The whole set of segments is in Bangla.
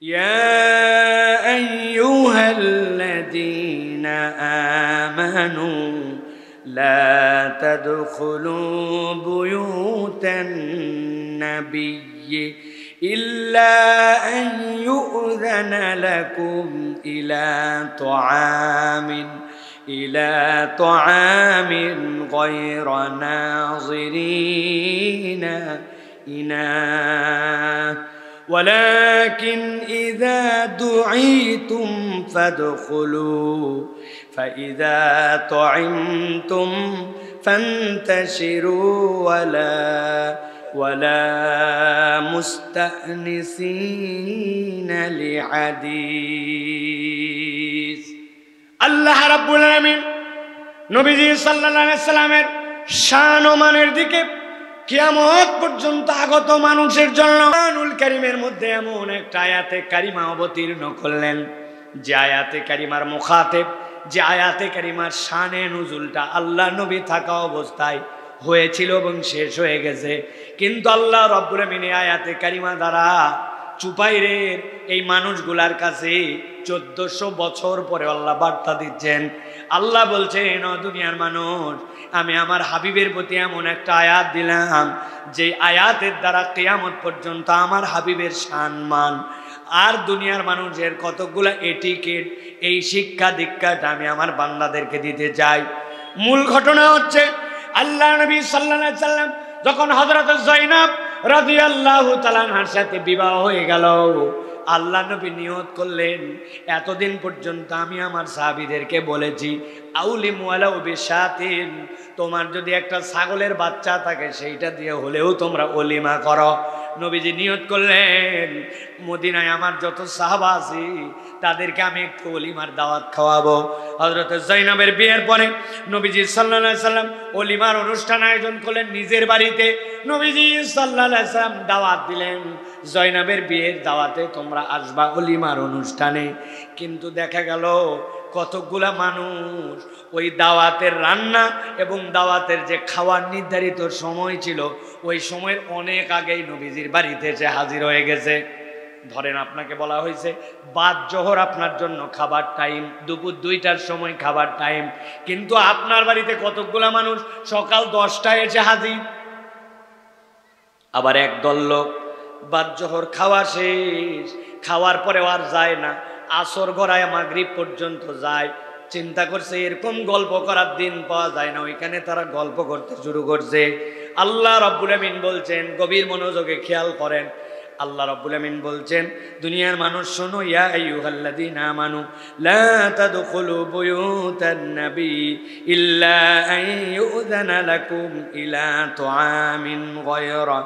يا أيها الذين آمنوا لا تدخلوا بيوت النبي إلا أن يؤذن لكم إلى طعام غير ناظرين إناه ولكن إذا دعيتم فادخلوا فإذا طعمتم فانتشروا ولا مستأنسين لحديث আল্লাহ রাব্বুল আলামিন নবীজি সাল্লাল্লাহু আলাইহি সাল্লামের শান ও মানের দিকে কিয়ামত পর্যন্ত আগত মানুষের জন্য কুরআনুল কারীমের মধ্যে এমন একটা আয়াতে কারিমা অবতীর্ণ করলেন যে আয়াতে কারিমার মুখাতেব, যে আয়াতে কারিমার শানে নুজুলটা আল্লাহ নবী থাকা অবস্থায় হয়েছিল এবং শেষ হয়ে গেছে। কিন্তু আল্লাহ রাব্বুল আলামিন আয়াতে কারিমা দ্বারা চুপাইরের এই মানুষগুলার কাছে 1400 বছর পরে আল্লাহ বার্তা দিচ্ছেন। আল্লাহ বলছেন, ও দুনিয়ার মানুষ, আমি আমার হাবিবের প্রতি এমন একটা আয়াত দিলাম যে আয়াতের দ্বারা কিয়ামত পর্যন্ত আমার হাবিবের সম্মান আর দুনিয়ার মানুষের কতগুলা এটিকেট, এই শিক্ষা দীক্ষাটা আমি আমার বান্দাদেরকে দিতে চাই। মূল ঘটনা হচ্ছে আল্লাহ নবী সাল্লাল্লাহু আলাইহি সাল্লাম যখন হযরত যায়েনব রাদিয়াল্লাহু তাআলা আনহার সাথে বিবাহ হয়ে গেল, আল্লাহ নবী নিয়ত করলেন, এতদিন পর্যন্ত আমি আমার সাহাবীদেরকে বলেছি আউলিমু ওয়ালাউ বিশাতিন, তোমার যদি একটা ছাগলের বাচ্চা থাকে সেইটা দিয়ে হলেও তোমরা ওলিমা করো। নবীজি নিয়ত করলেন, মদিনায় আমার যত সাহাবা আছে তাদেরকে আমি একটু ওলিমার দাওয়াত খাওয়াবো। হযরত যায়েনবের বিয়ের পরে নবীজি সাল্লাল্লাহু আলাইহি সাল্লাম ওলিমার অনুষ্ঠান আয়োজন করলেন নিজের বাড়িতে। নবীজি সাল্লাল্লাহু আলাইহি সাল্লাম দাওয়াত দিলেন, যায়েনবের বিয়ের দাওয়াতে তোমরা আসবা ওলিমার অনুষ্ঠানে। কিন্তু দেখা গেল কতগুলা মানুষ ওই দাওয়াতের রান্না এবং দাওয়াতের যে খাওয়ার নির্ধারিত সময় ছিল ওই সময়ের অনেক আগেই নবীজির বাড়িতে এসে হাজির হয়ে গেছে। ধরেন আপনাকে বলা হয়েছে বাদ জোহর আপনার জন্য খাবার টাইম, দুপুর 2টার সময় খাবার টাইম, কিন্তু আপনার বাড়িতে কতগুলা মানুষ সকাল 10টায় এসে হাজির। আবার একদল লোক বাদ জোহর খাওয়া শেষ, খাওয়ার পরেও আর যায় না, আসর গড়ায় মাগরিব পর্যন্ত যায়। চিন্তা করছে এরকম গল্প করার দিন পাওয়া যায় না, ওইখানে তারা গল্প করতে শুরু করছে। আল্লাহ রাব্বুল আমিন বলছেন, গভীর মনোযোগে খেয়াল করেন, আল্লাহ রাব্বুল আমিন বলছেন, দুনিয়ার মানুষ শোনো, ইয়া আইয়ুহাল্লাযীনা আমানু লা তাদখুলু বুয়ুতান নবী ইল্লা আন ইউযানা লাকুম ইলা তুআমিন গায়রা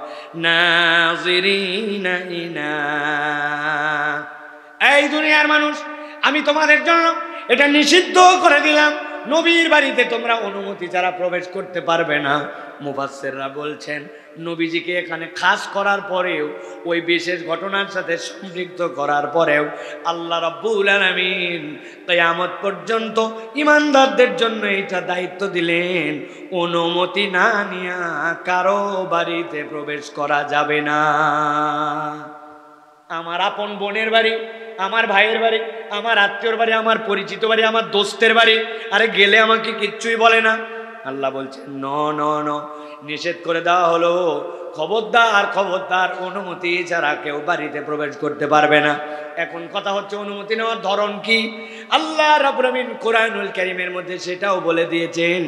নাযিরিনা ইনাহ। এই দুনিয়ার মানুষ, আমি তোমাদের জন্য এটা নিষিদ্ধ করে দিলাম, নবীর বাড়িতে তোমরা অনুমতি ছাড়া প্রবেশ করতে পারবে না। মুফাসসিররা বলছেন, নবীজিকে এখানে খাস করার পরেও, ওই বিশেষ ঘটনার সাথে সম্পৃক্ত করার পরেও আল্লাহ রাব্বুল আলামিন কিয়ামত পর্যন্ত ঈমানদারদের জন্য এটা দায়িত্ব দিলেন, অনুমতি না নিয়ে কারো বাড়িতে প্রবেশ করা যাবে না। আমার আপন বোনের বাড়ি, আমার ভাইয়ের বাড়ি, আমার আত্মীয়র বাড়ি, আমার পরিচিত বাড়ি, আমার দোস্তের বাড়ি, আরে গেলে আমাকে কিচ্ছুই বলে না। আল্লাহ বলছেন ন ন ন, নিষেধ করে দেওয়া হলো, খবরদার খবরদার, অনুমতি ছাড়া কেউ বাড়িতে প্রবেশ করতে পারবে না। এখন কথা হচ্ছে অনুমতি নেওয়ার ধরন কি? আল্লাহ রাব্বুল আমিন কোরআনুল কারীমের মধ্যে সেটাও বলে দিয়েছেন,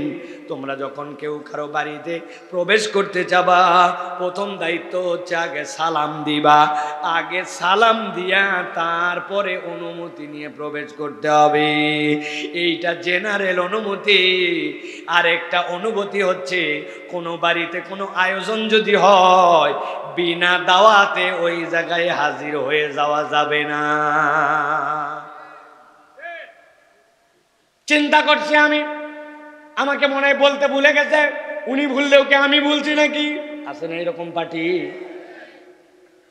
তোমরা যখন কেউ কারো বাড়িতে প্রবেশ করতে যাবা, প্রথম দায়িত্ব হচ্ছে আগে সালাম দিবা, আগে সালাম দিয়া তারপরে অনুমতি নিয়ে প্রবেশ করতে হবে। এইটা জেনারেল অনুমতি। আর একটা অনুমতি হচ্ছে, কোনো বাড়িতে কোনো আয়োজন যদি হয়, বিনা দাওয়াতে ওই জায়গায় হাজির হয়ে যাওয়া যাবে না। চিন্তা করছি আমি, আমাকে মনে হয় বলতে ভুলে গেছে, উনি ভুললেও কে আমি ভুলছি নাকি? আছে না এরকম পার্টি?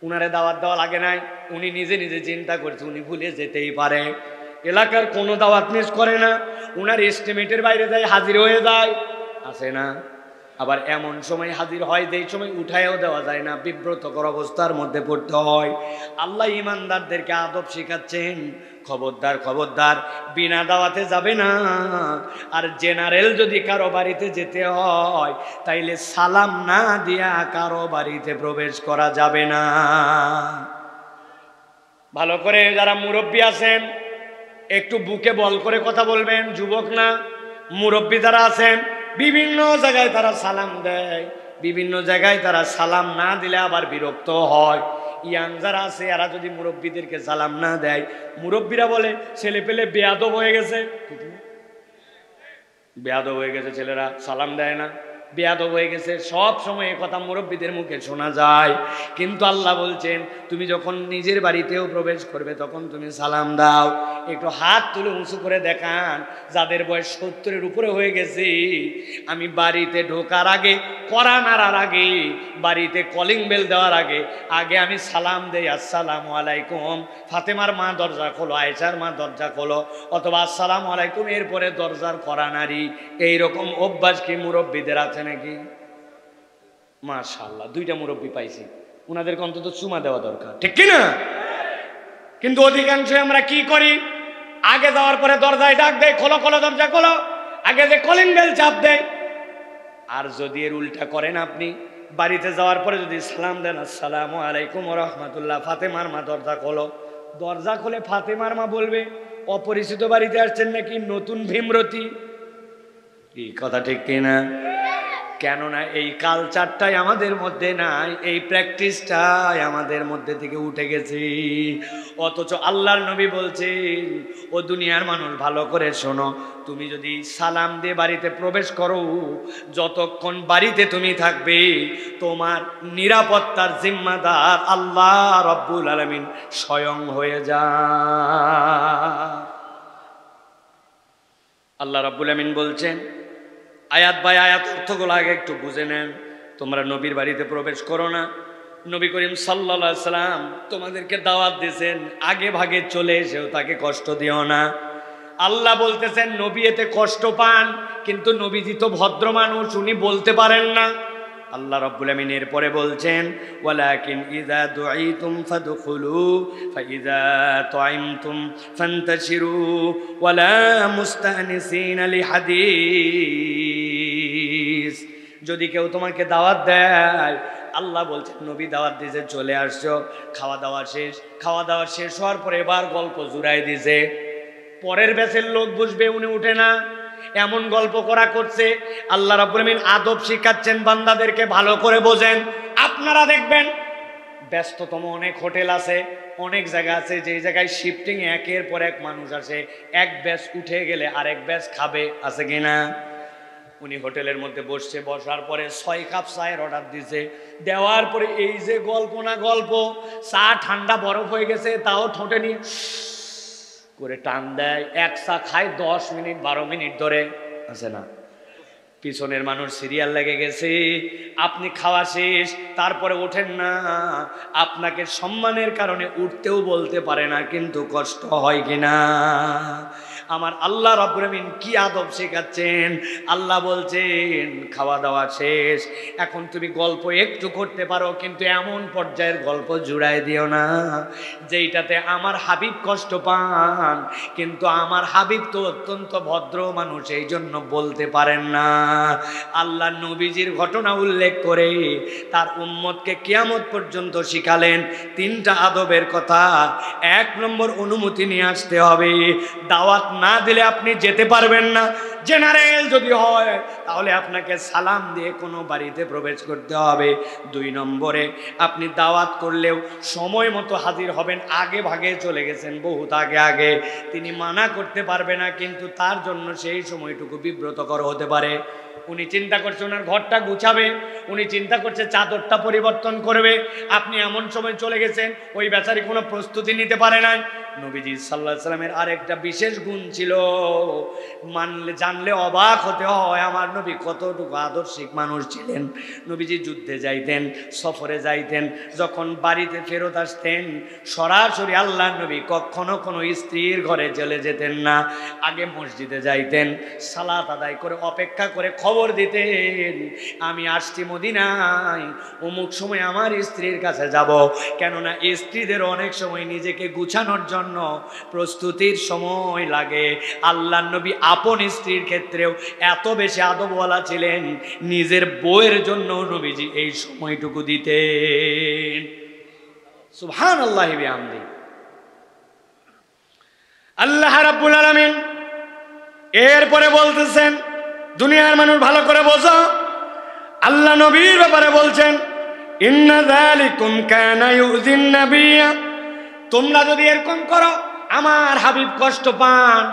উনারে দাওয়াত দেওয়া লাগে নাই, উনি নিজে নিজে চিন্তা করছে উনি ভুলে যেতেই পারে, এলাকার কোনো দাওয়াত মিস করে না, উনার এস্টিমেটের বাইরে যায়, হাজির হয়ে যায়। আছে না? আবার এমন সময় হাজির হয় যেই সময় উঠায়ও দেওয়া যায় না, বিব্রতকর অবস্থার মধ্যে পড়তে হয়। আল্লাহ ইমানদারদেরকে আদব শিখাচ্ছেন, খবরদার খবরদার বিনা দাওয়াতে যাবে না। আর জেনারেল যদি কারো বাড়িতে যেতে হয় তাইলে সালাম না দিয়া কারো বাড়িতে প্রবেশ করা যাবে না। ভালো করে যারা মুরব্বী আছেন একটু বুকে বল করে কথা বলবেন, যুবক না, মুরব্বী যারা আছেন বিভিন্ন জায়গায় তারা সালাম দেয়, বিভিন্ন জায়গায় তারা সালাম না দিলে আবার বিরক্ত হয়। ইয়াং যারা আছে এরা যদি মুরব্বীদেরকে সালাম না দেয়, মুরব্বীরা বলে ছেলে পেলে বেয়াদব হয়ে গেছে, বেয়াদব হয়ে গেছে, ছেলেরা সালাম দেয় না, বেয়াদব হয়ে গেছে। সব সময় কথা মুরব্বীদের মুখে শোনা যায়, কিন্তু আল্লাহ বলছেন তুমি যখন নিজের বাড়িতেও প্রবেশ করবে তখন তুমি সালাম দাও। একটু হাত তুলে উঁচু করে দেখান যাদের বয়স 70-এর উপরে হয়ে গেছে। আমি বাড়িতে ঢোকার আগে, কড়া নাড়ার আগে, বাড়িতে কলিং বেল দেওয়ার আগে আগে আমি সালাম দেই, আসসালামু আলাইকুম। ফাতেমার মা দরজা খোলো, আয়েশার মা দরজা খোলো, অথবা আসসালামু আলাইকুম, এরপরে দরজার কড়া নাড়ি। এইরকম অভ্যাস কি মুরব্বীদের আছে নাকি? মাশাআল্লাহ, 2টা মুরব্বী পাইছি, উনাদেরকে অন্তত চুমা দেওয়া দরকার, ঠিক কিনা? কিন্তু অধিকাংশ আমরা কি করি, আগে যাওয়ার পরে দরজায় ডাক দেয়, খোলো খোলো দরজা খোলো, আগে যে কলিং বেল চাপ দেয়। আর যদি এর উল্টা করেন, আপনি বাড়িতে যাওয়ার পরে যদি সালাম দেন, আসসালামু আলাইকুম ওয়া রাহমাতুল্লাহ, ফাতেমার মা দরজা খোলো, দরজা খুলে ফাতেমার মা বলবে অপরিচিত বাড়িতে আসছেন নাকি নতুন ভীমরতি? এই কথা ঠিক কিনা? কেননা এই কালচারটাই আমাদের মধ্যে নাই, এই প্র্যাকটিসটাই আমাদের মধ্যে থেকে উঠে গেছে। অথচ আল্লাহর নবী বলছেন, ও দুনিয়ার মানুষ ভালো করে শোনো, তুমি যদি সালাম দিয়ে বাড়িতে প্রবেশ করো, যতক্ষণ বাড়িতে তুমি থাকবে তোমার নিরাপত্তার জিম্মাদার আল্লাহ রব্বুল আলামিন স্বয়ং হয়ে যায়। আল্লাহ রব্বুল আলামিন বলছেন, আয়াত বাই আয়াত অর্থগুলো আগে একটু বুঝে নেন। তোমরা নবীর বাড়িতে প্রবেশ করো না, নবী করিম সাল্লাল্লাহু আলাইহি সাল্লাম তোমাদেরকে দাওয়াত দিয়েছেন, আগে ভাগে চলে এসেও তাকে কষ্ট দিও না। আল্লাহ বলতেছেন নবী এতে কষ্ট পান, কিন্তু নবীজি তো ভদ্র মানুষ, উনি বলতে পারেন না। আল্লাহ রাব্বুল আমিন এরপরে বলছেন, ওয়ালাকিন ইযা দুঈতুম ফাদখুলু ফাইযা তুইমতুম ফান্তাশিরু ওয়ালা মুস্তানিসিনা লিহাদিস। যদি কেউ তোমাকে দাওয়াত দেয়, আল্লাহ বলছেন নবী দাওয়াত দিয়েছে, চলে আসছো, খাওয়া দাওয়া শেষ, খাওয়া দাওয়া শেষ হওয়ার পরে এবার গল্প জুড়াই দিছে, পরের ব্যাচের লোক বুঝবে, উনি উঠে না, এমন গল্প করা করছে। আল্লাহ রাব্বুল আমিন আদব শিখাচ্ছেন বান্দাদেরকে, ভালো করে বোঝেন। আপনারা দেখবেন ব্যস্ততম অনেক হোটেল আছে, অনেক জায়গা আছে যে জায়গায় শিফটিং একের পর এক মানুষ আসে, এক ব্যাচ উঠে গেলে আরেক ব্যাচ খাবে, আছে কিনা? উনি হোটেলের মধ্যে বসছে, বসার পরে 6 কাপ চায়ের অর্ডার দিছে, দেওয়ার পরে এই যে গল্প না গল্প, চা ঠান্ডা বরফ হয়ে গেছে তাও ঠোঁটে নিয়ে করে টান দেয়, এক চা খায় 10 মিনিট 12 মিনিট ধরে, আছে না? পিছনের মানুষ সিরিয়াল লেগে গেছে, আপনি খাওয়া শেষ তারপরে ওঠেন না, আপনাকে সম্মানের কারণে উঠতেও বলতে পারে না, কিন্তু কষ্ট হয় কিনা? আমার আল্লাহ রাব্বুল আমিন কি আদব শেখাচ্ছেন। আল্লাহ বলছেন খাওয়া দাওয়া শেষ, এখন তুমি গল্প একটু করতে পারো, কিন্তু এমন পর্যায়ের গল্প জুড়াই দিও না যেইটাতে আমার হাবিব কষ্ট পান। কিন্তু আমার হাবিব তো অত্যন্ত ভদ্র মানুষ, এই জন্য বলতে পারেন না। আল্লাহ নবীজির ঘটনা উল্লেখ করে তার উম্মতকে কিয়ামত পর্যন্ত শিখালেন 3টা আদবের কথা। 1 নম্বর, অনুমতি নিয়ে আসতে হবে, দাওয়াত না দিলে আপনি যেতে পারবেন না। জেনারেল যদি হয় তাহলে আপনাকে সালাম দিয়ে কোনো বাড়িতে প্রবেশ করতে হবে। 2 নম্বরে, আপনি দাওয়াত করলেও সময় মতো হাজির হবেন, আগে ভাগে চলে গেছেন বহুত আগে আগে, তিনি মানা করতে পারবে না, কিন্তু তার জন্য সেই সময়টুকু বিব্রতকর হতে পারে। উনি চিন্তা করছে ওনার ঘরটা গুছাবে, উনি চিন্তা করছে চাদরটা পরিবর্তন করবে, আপনি এমন সময় চলে গেছেন ওই বেচারি কোনো প্রস্তুতি নিতে পারে নাই, নবীজি সাল্লাল্লাহু আলাইহি সাল্লামের আরেকটা বিশেষ গুণ ছিল, মানলে জানলে অবাক হতে হয় আমার নবী কতটুকু আদর্শিক মানুষ ছিলেন। নবীজি যুদ্ধে যাইতেন, সফরে যাইতেন, যখন বাড়িতে ফেরত আসতেন সরাসরি আল্লাহর নবী কখনো কোনো স্ত্রীর ঘরে চলে যেতেন না। আগে মসজিদে যাইতেন, সালাত আদায় করে অপেক্ষা করে খবর দিতেন আমি আসছি মদিনায়, অমুক সময় আমার স্ত্রীর কাছে যাব। কেননা স্ত্রীদের অনেক সময় নিজেকে গুছানোর জন্য প্রস্তুতির সময় লাগে। আল্লাহর নবী আপন স্ত্রীর ক্ষেত্রেও এত বেশি আদবওয়ালা ছিলেন, নিজের বউয়ের জন্য নবীজি এই সময়টুকু দিতেন। সুবহানাল্লাহি ওয়া বিহামদি। আল্লাহ রাব্বুল আলামিন এরপরে বলতেছেন, দুনিয়ার মানুষ ভালো করে বোঝো, আল্লাহ নবীর ব্যাপারে বলছেন ইন্না যালিকুম কানা ইউযিন নাবিয়্যা, তোমরা যদি এরকম করো আমার হাবিব কষ্ট পান।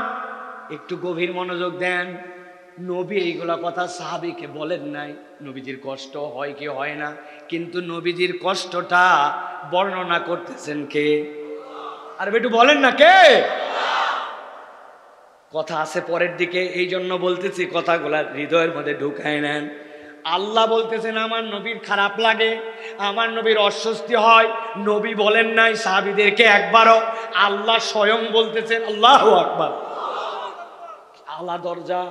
একটু গভীর মনোযোগ দেন, নবী এইগুলা কথা সাহাবীকে বলেন নাই। নবীজির কষ্ট হয় কি হয় না, কিন্তু নবীজির কষ্টটা বর্ণনা করতেছেন কে? আর একটু বলেন না কে? কথা আছে পরের দিকে, এই জন্য বলতেছি কথাগুলা হৃদয়ের মধ্যে ঢুকায় নেন। আল্লাহ বলতেছেন আমার নবীর খারাপ লাগে, আমার নবীর অস্বস্তি হয়, নবী বলেন নাই সাহাবীদেরকে একবারও, আল্লাহ স্বয়ং বলতেছেন। আল্লাহু আকবার। আলা দরজা,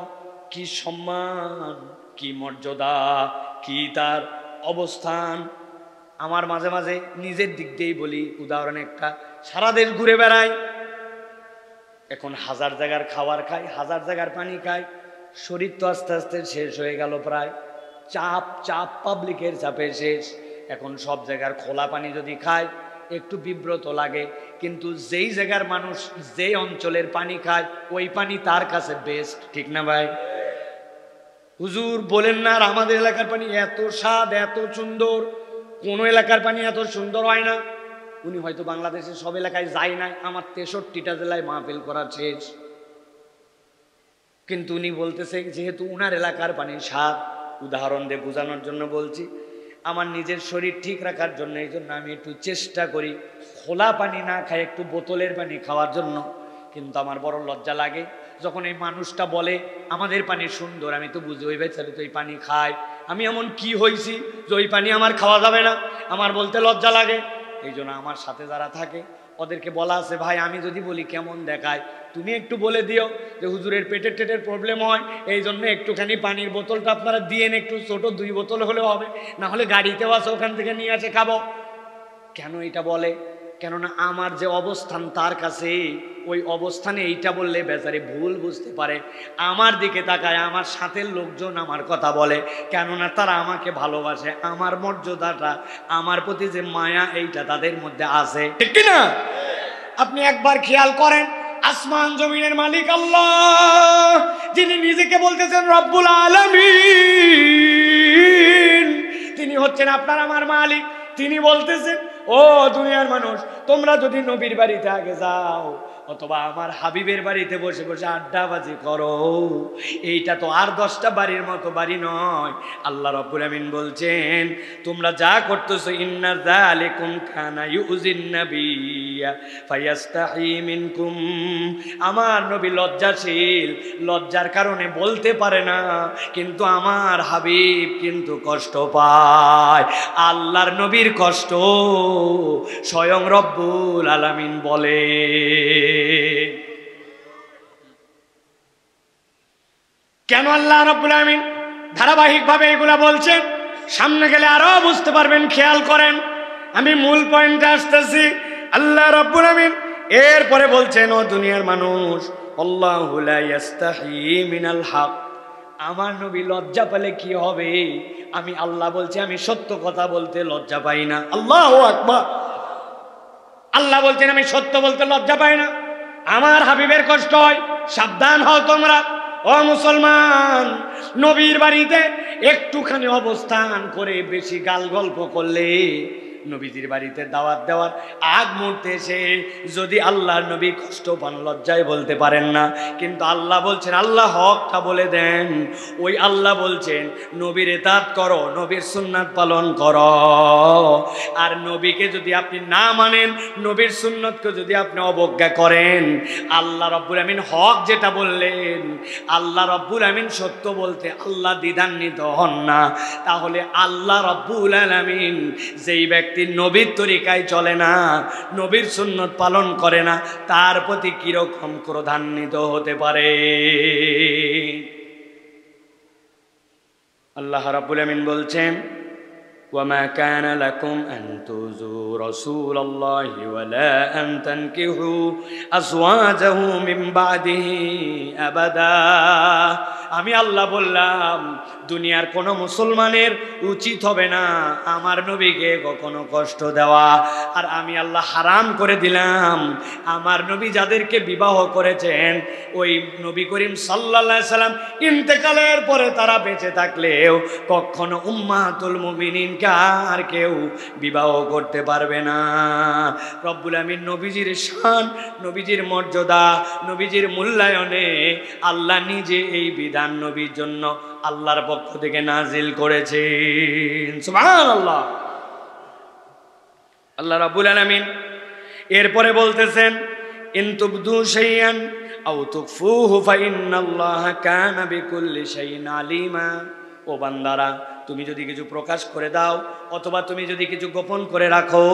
কি সম্মান, কি মর্যাদা, কি তার অবস্থান। আমার মাঝে মাঝে নিজের দিক দিয়েই বলি, উদাহরণ একটা, সারা দেশ ঘুরে বেড়াই, এখন হাজার জায়গার খাবার খাই, হাজার জায়গার পানি খাই, শরীর তো আস্তে আস্তে শেষ হয়ে গেল প্রায়, চাপ চাপ পাবলিকের চাপে শেষ। এখন সব জায়গার খোলা পানি যদি খায় একটু বিব্রত লাগে, কিন্তু যেই জায়গার মানুষ যেই অঞ্চলের পানি খায় ওই পানি তার কাছে বেস্ট, ঠিক না ভাই? হুজুর বলেন না আর আমাদের এলাকার পানি এত স্বাদ, এত সুন্দর, কোন এলাকার পানি এত সুন্দর হয় না। উনি হয়তো বাংলাদেশের সব এলাকায় যায় নাই, আমার 63টা জেলায় মাহফিল করার শেষ, কিন্তু উনি বলতেছে যেহেতু উনার এলাকার পানির স্বাদ। উদাহরণ দিয়ে বোঝানোর জন্য বলছি, আমার নিজের শরীর ঠিক রাখার জন্য এই জন্য আমি একটু চেষ্টা করি খোলা পানি না খাই, একটু বোতলের পানি খাওয়ার জন্য। কিন্তু আমার বড় লজ্জা লাগে যখন এই মানুষটা বলে আমাদের পানি সুন্দর, আমি তো বুঝি ওই বেচারে তো এই পানি খায়, আমি এমন কি হয়েছি যে ওই পানি আমার খাওয়া যাবে না, আমার বলতে লজ্জা লাগে। এই জন্য আমার সাথে যারা থাকে ওদেরকে বলা আছে, ভাই আমি যদি বলি কেমন দেখায়, তুমি একটু বলে দিও যে হুজুরের পেটের টেটের প্রবলেম হয়, এই জন্য একটুখানি পানির বোতলটা আপনারা দিয়েন, একটু ছোট 2 বোতল হলেও হবে, না হলে গাড়িতেও আছে ওখান থেকে নিয়ে আসে খাবো। কেন এটা বলে? কেননা আমার যে অবস্থান তার কাছে, ওই অবস্থানে এইটা বললে বেচারে ভুল বুঝতে পারে, আমার দিকে তাকায়, আমার সাথের লোকজন আমার কথা বলে, কেননা তারা আমাকে ভালোবাসে, আমার মর্যাদাটা, আমার প্রতি যে মায়া এইটা তাদের মধ্যে আছে, ঠিক না? আপনি একবার খেয়াল করেন, আসমান জমিনের মালিক আল্লাহ, যিনি নিজেকে বলতেছেন রব্বুল আলামিন, তিনি হচ্ছেন আপনার আমার মালিক। তিনি বলতেছেন ও দুনিয়ার মানুষ, তোমরা যদি নবীর বাড়িতে আগে যাও অথবা আমার হাবিবের বাড়িতে বসে বসে আড্ডাবাজি করো, এইটা তো আর 10টা বাড়ির মতো বাড়ি নয়। আল্লাহ রাব্বুল আমিন বলছেন তোমরা যা করতেছো, ইন্না যালিকুম কানা ইউযিন নাবিয়্যা ফায়াস্তাহি মিনকুম, আমার নবী লজ্জাশীল, লজ্জার কারণে বলতে পারে না, কিন্তু আমার হাবিব কিন্তু কষ্ট পায়। আল্লাহর নবীর কষ্ট স্বয়ং রব্বুল আলামিন বলে। কেন আল্লাহ রাব্বুল আলামিন ধারাবাহিকভাবে এগুলা বলছেন, সামনে গেলে আরো বুঝতে পারবেন, খেয়াল করেন। আমি মূল পয়েন্টে আসতেছি। আল্লাহ রাব্বুল আলামিন এরপরে বলছেন ও দুনিয়ার মানুষ, আল্লাহু লা ইস্তাহি মিনাল হক, আমার নবী লজ্জা পেলে কি হবে? আমি আল্লাহ বলছি আমি সত্য কথা বলতে লজ্জা পাই না। আল্লাহু আকবার। আল্লাহ বলছেন আমি সত্য বলতে লজ্জা পাই না, আমার হাবিবের কষ্ট হয়, সাবধান হও তোমরা। ও মুসলমান, নবীর বাড়িতে একটুখানি অবস্থান করে বেশি গাল গল্প করলে নবীজির বাড়িতে দাওয়াত দেওয়ার আগ মুহূর্তে এসে যদি আল্লাহর নবী কষ্ট পান, লজ্জায় বলতে পারেন না, কিন্তু আল্লাহ বলছেন, আল্লাহ হকটা বলে দেন। ওই আল্লাহ বলছেন নবীর ইতাআত করো, নবীর সুন্নাত পালন করো। আর নবীকে যদি আপনি না মানেন, নবীর সুন্নতকে যদি আপনি অবজ্ঞা করেন, আল্লাহ রাব্বুল আমিন হক যেটা বললেন, আল্লাহ রাব্বুল আমিন সত্য বলতে আল্লাহ দ্বিধান্বিত হন না। তাহলে আল্লাহ রাব্বুল আলামিন যেই ব্যক্তি নবীর তরিকায় চলে না, নবীর সুন্নত পালন করে না, তার প্রতি কিরকম ক্রোধান্বিত হতে পারে? আল্লাহ রাব্বুল আমিন বলছেন, وما كان لكم أن تؤذوا رسول الله ولا أن تنكحوا أزواجه من بعده أبدا। আমি আল্লাহ বললাম, দুনিয়ার কোন মুসলমানের উচিত হবে না আমার নবীকে কখনো কষ্ট দেওয়া। আর আমি আল্লাহ হারাম করে দিলাম, আমার নবী যাদেরকে বিবাহ করেছেন, ওই নবী করিম সাল্লাল্লাহু আলাইহি সাল্লাম ইন্তেকালের পরে তারা বেঁচে থাকলেও কখনো উম্মাতুল মুমিনিন আর কেউ বিবাহ করতে পারবে না। রব্বুল আমিন নবীজির শান, নবীজির মর্যাদা, নবীজির মূল্যায়নে আল্লাহ নিজে এই বিধান নবীর জন্য আল্লাহর পক্ষ থেকে নাজিল করেছেন। সুবহানাল্লাহ। আল্লাহ রাব্বুল আলামিন এরপরে বলতেছেন, ইন তুবদু শাইআন আও তুখফুহু ফাইন্নাল্লাহা কানা বিকুল্লি শাইইন আলিমা। ও বান্দারা, তুমি যদি কিছু প্রকাশ করে দাও অথবা তুমি যদি কিছু গোপন করে রাখো,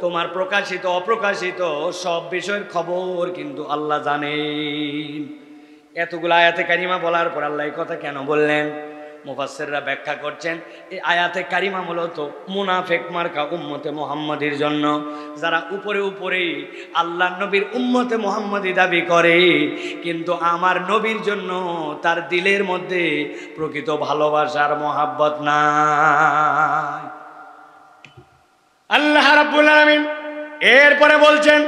তোমার প্রকাশিত অপ্রকাশিত সব বিষয়ের খবর কিন্তু আল্লাহ জানেন। এতগুলো আয়াতে কারিমা বলার পর আল্লাহ এই কথা কেন বললেন? মুফাসসিররা ব্যাখ্যা করছেন, এই আয়াতে কারিমা মূলত মুনাফিক মার্কা উম্মতে মুহাম্মাদির জন্য, যারা উপরে উপরেই আল্লাহ নবীর উম্মতে মুহাম্মাদি দাবি করে, কিন্তু আমার নবীর জন্য তার দিলের মধ্যে প্রকৃত ভালোবাসার মহাব্বত নাই। আল্লাহ রাব্বুল আলামিন এরপরে বলছেন,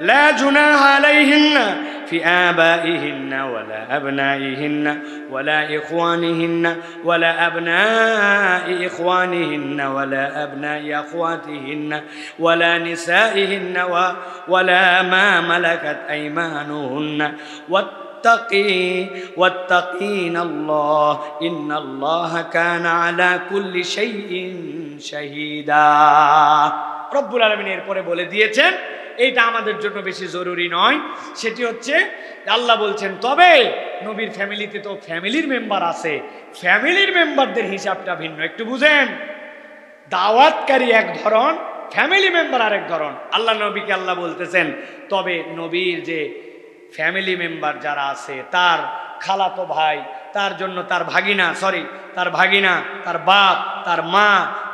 লা জুনাহা আলাইহিন্না في آبائهن ولا أبنائهن ولا إخوانهن ولا أبناء إخوانهن ولا أبناء أخواتهن ولا نسائهن ولا ما ملكت أيمانهن واتقين الله إن الله كان على كل شيء شهيدا। রব্বুল আলামিন এরপরে বলে দিয়েছেন, এইটা আমাদের জন্য বেশি জরুরি নয়, সেটি হচ্ছে আল্লাহ বলছেন, তবে নবীর ফ্যামিলিতে তো ফ্যামিলির মেম্বার আছে, ফ্যামিলির মেম্বারদের হিসাবটা ভিন্ন। একটু বুঝেন, দাওয়াতকারী এক ধরন, ফ্যামিলি মেম্বার আরেক ধরন। আল্লাহ নবীকে আল্লাহ বলতেছেন, তবে নবীর যে ফ্যামিলি মেম্বার যারা আছে, তার খালাতো ভাই, তার জন্য তার ভাগিনা, তার বাপ, তার মা,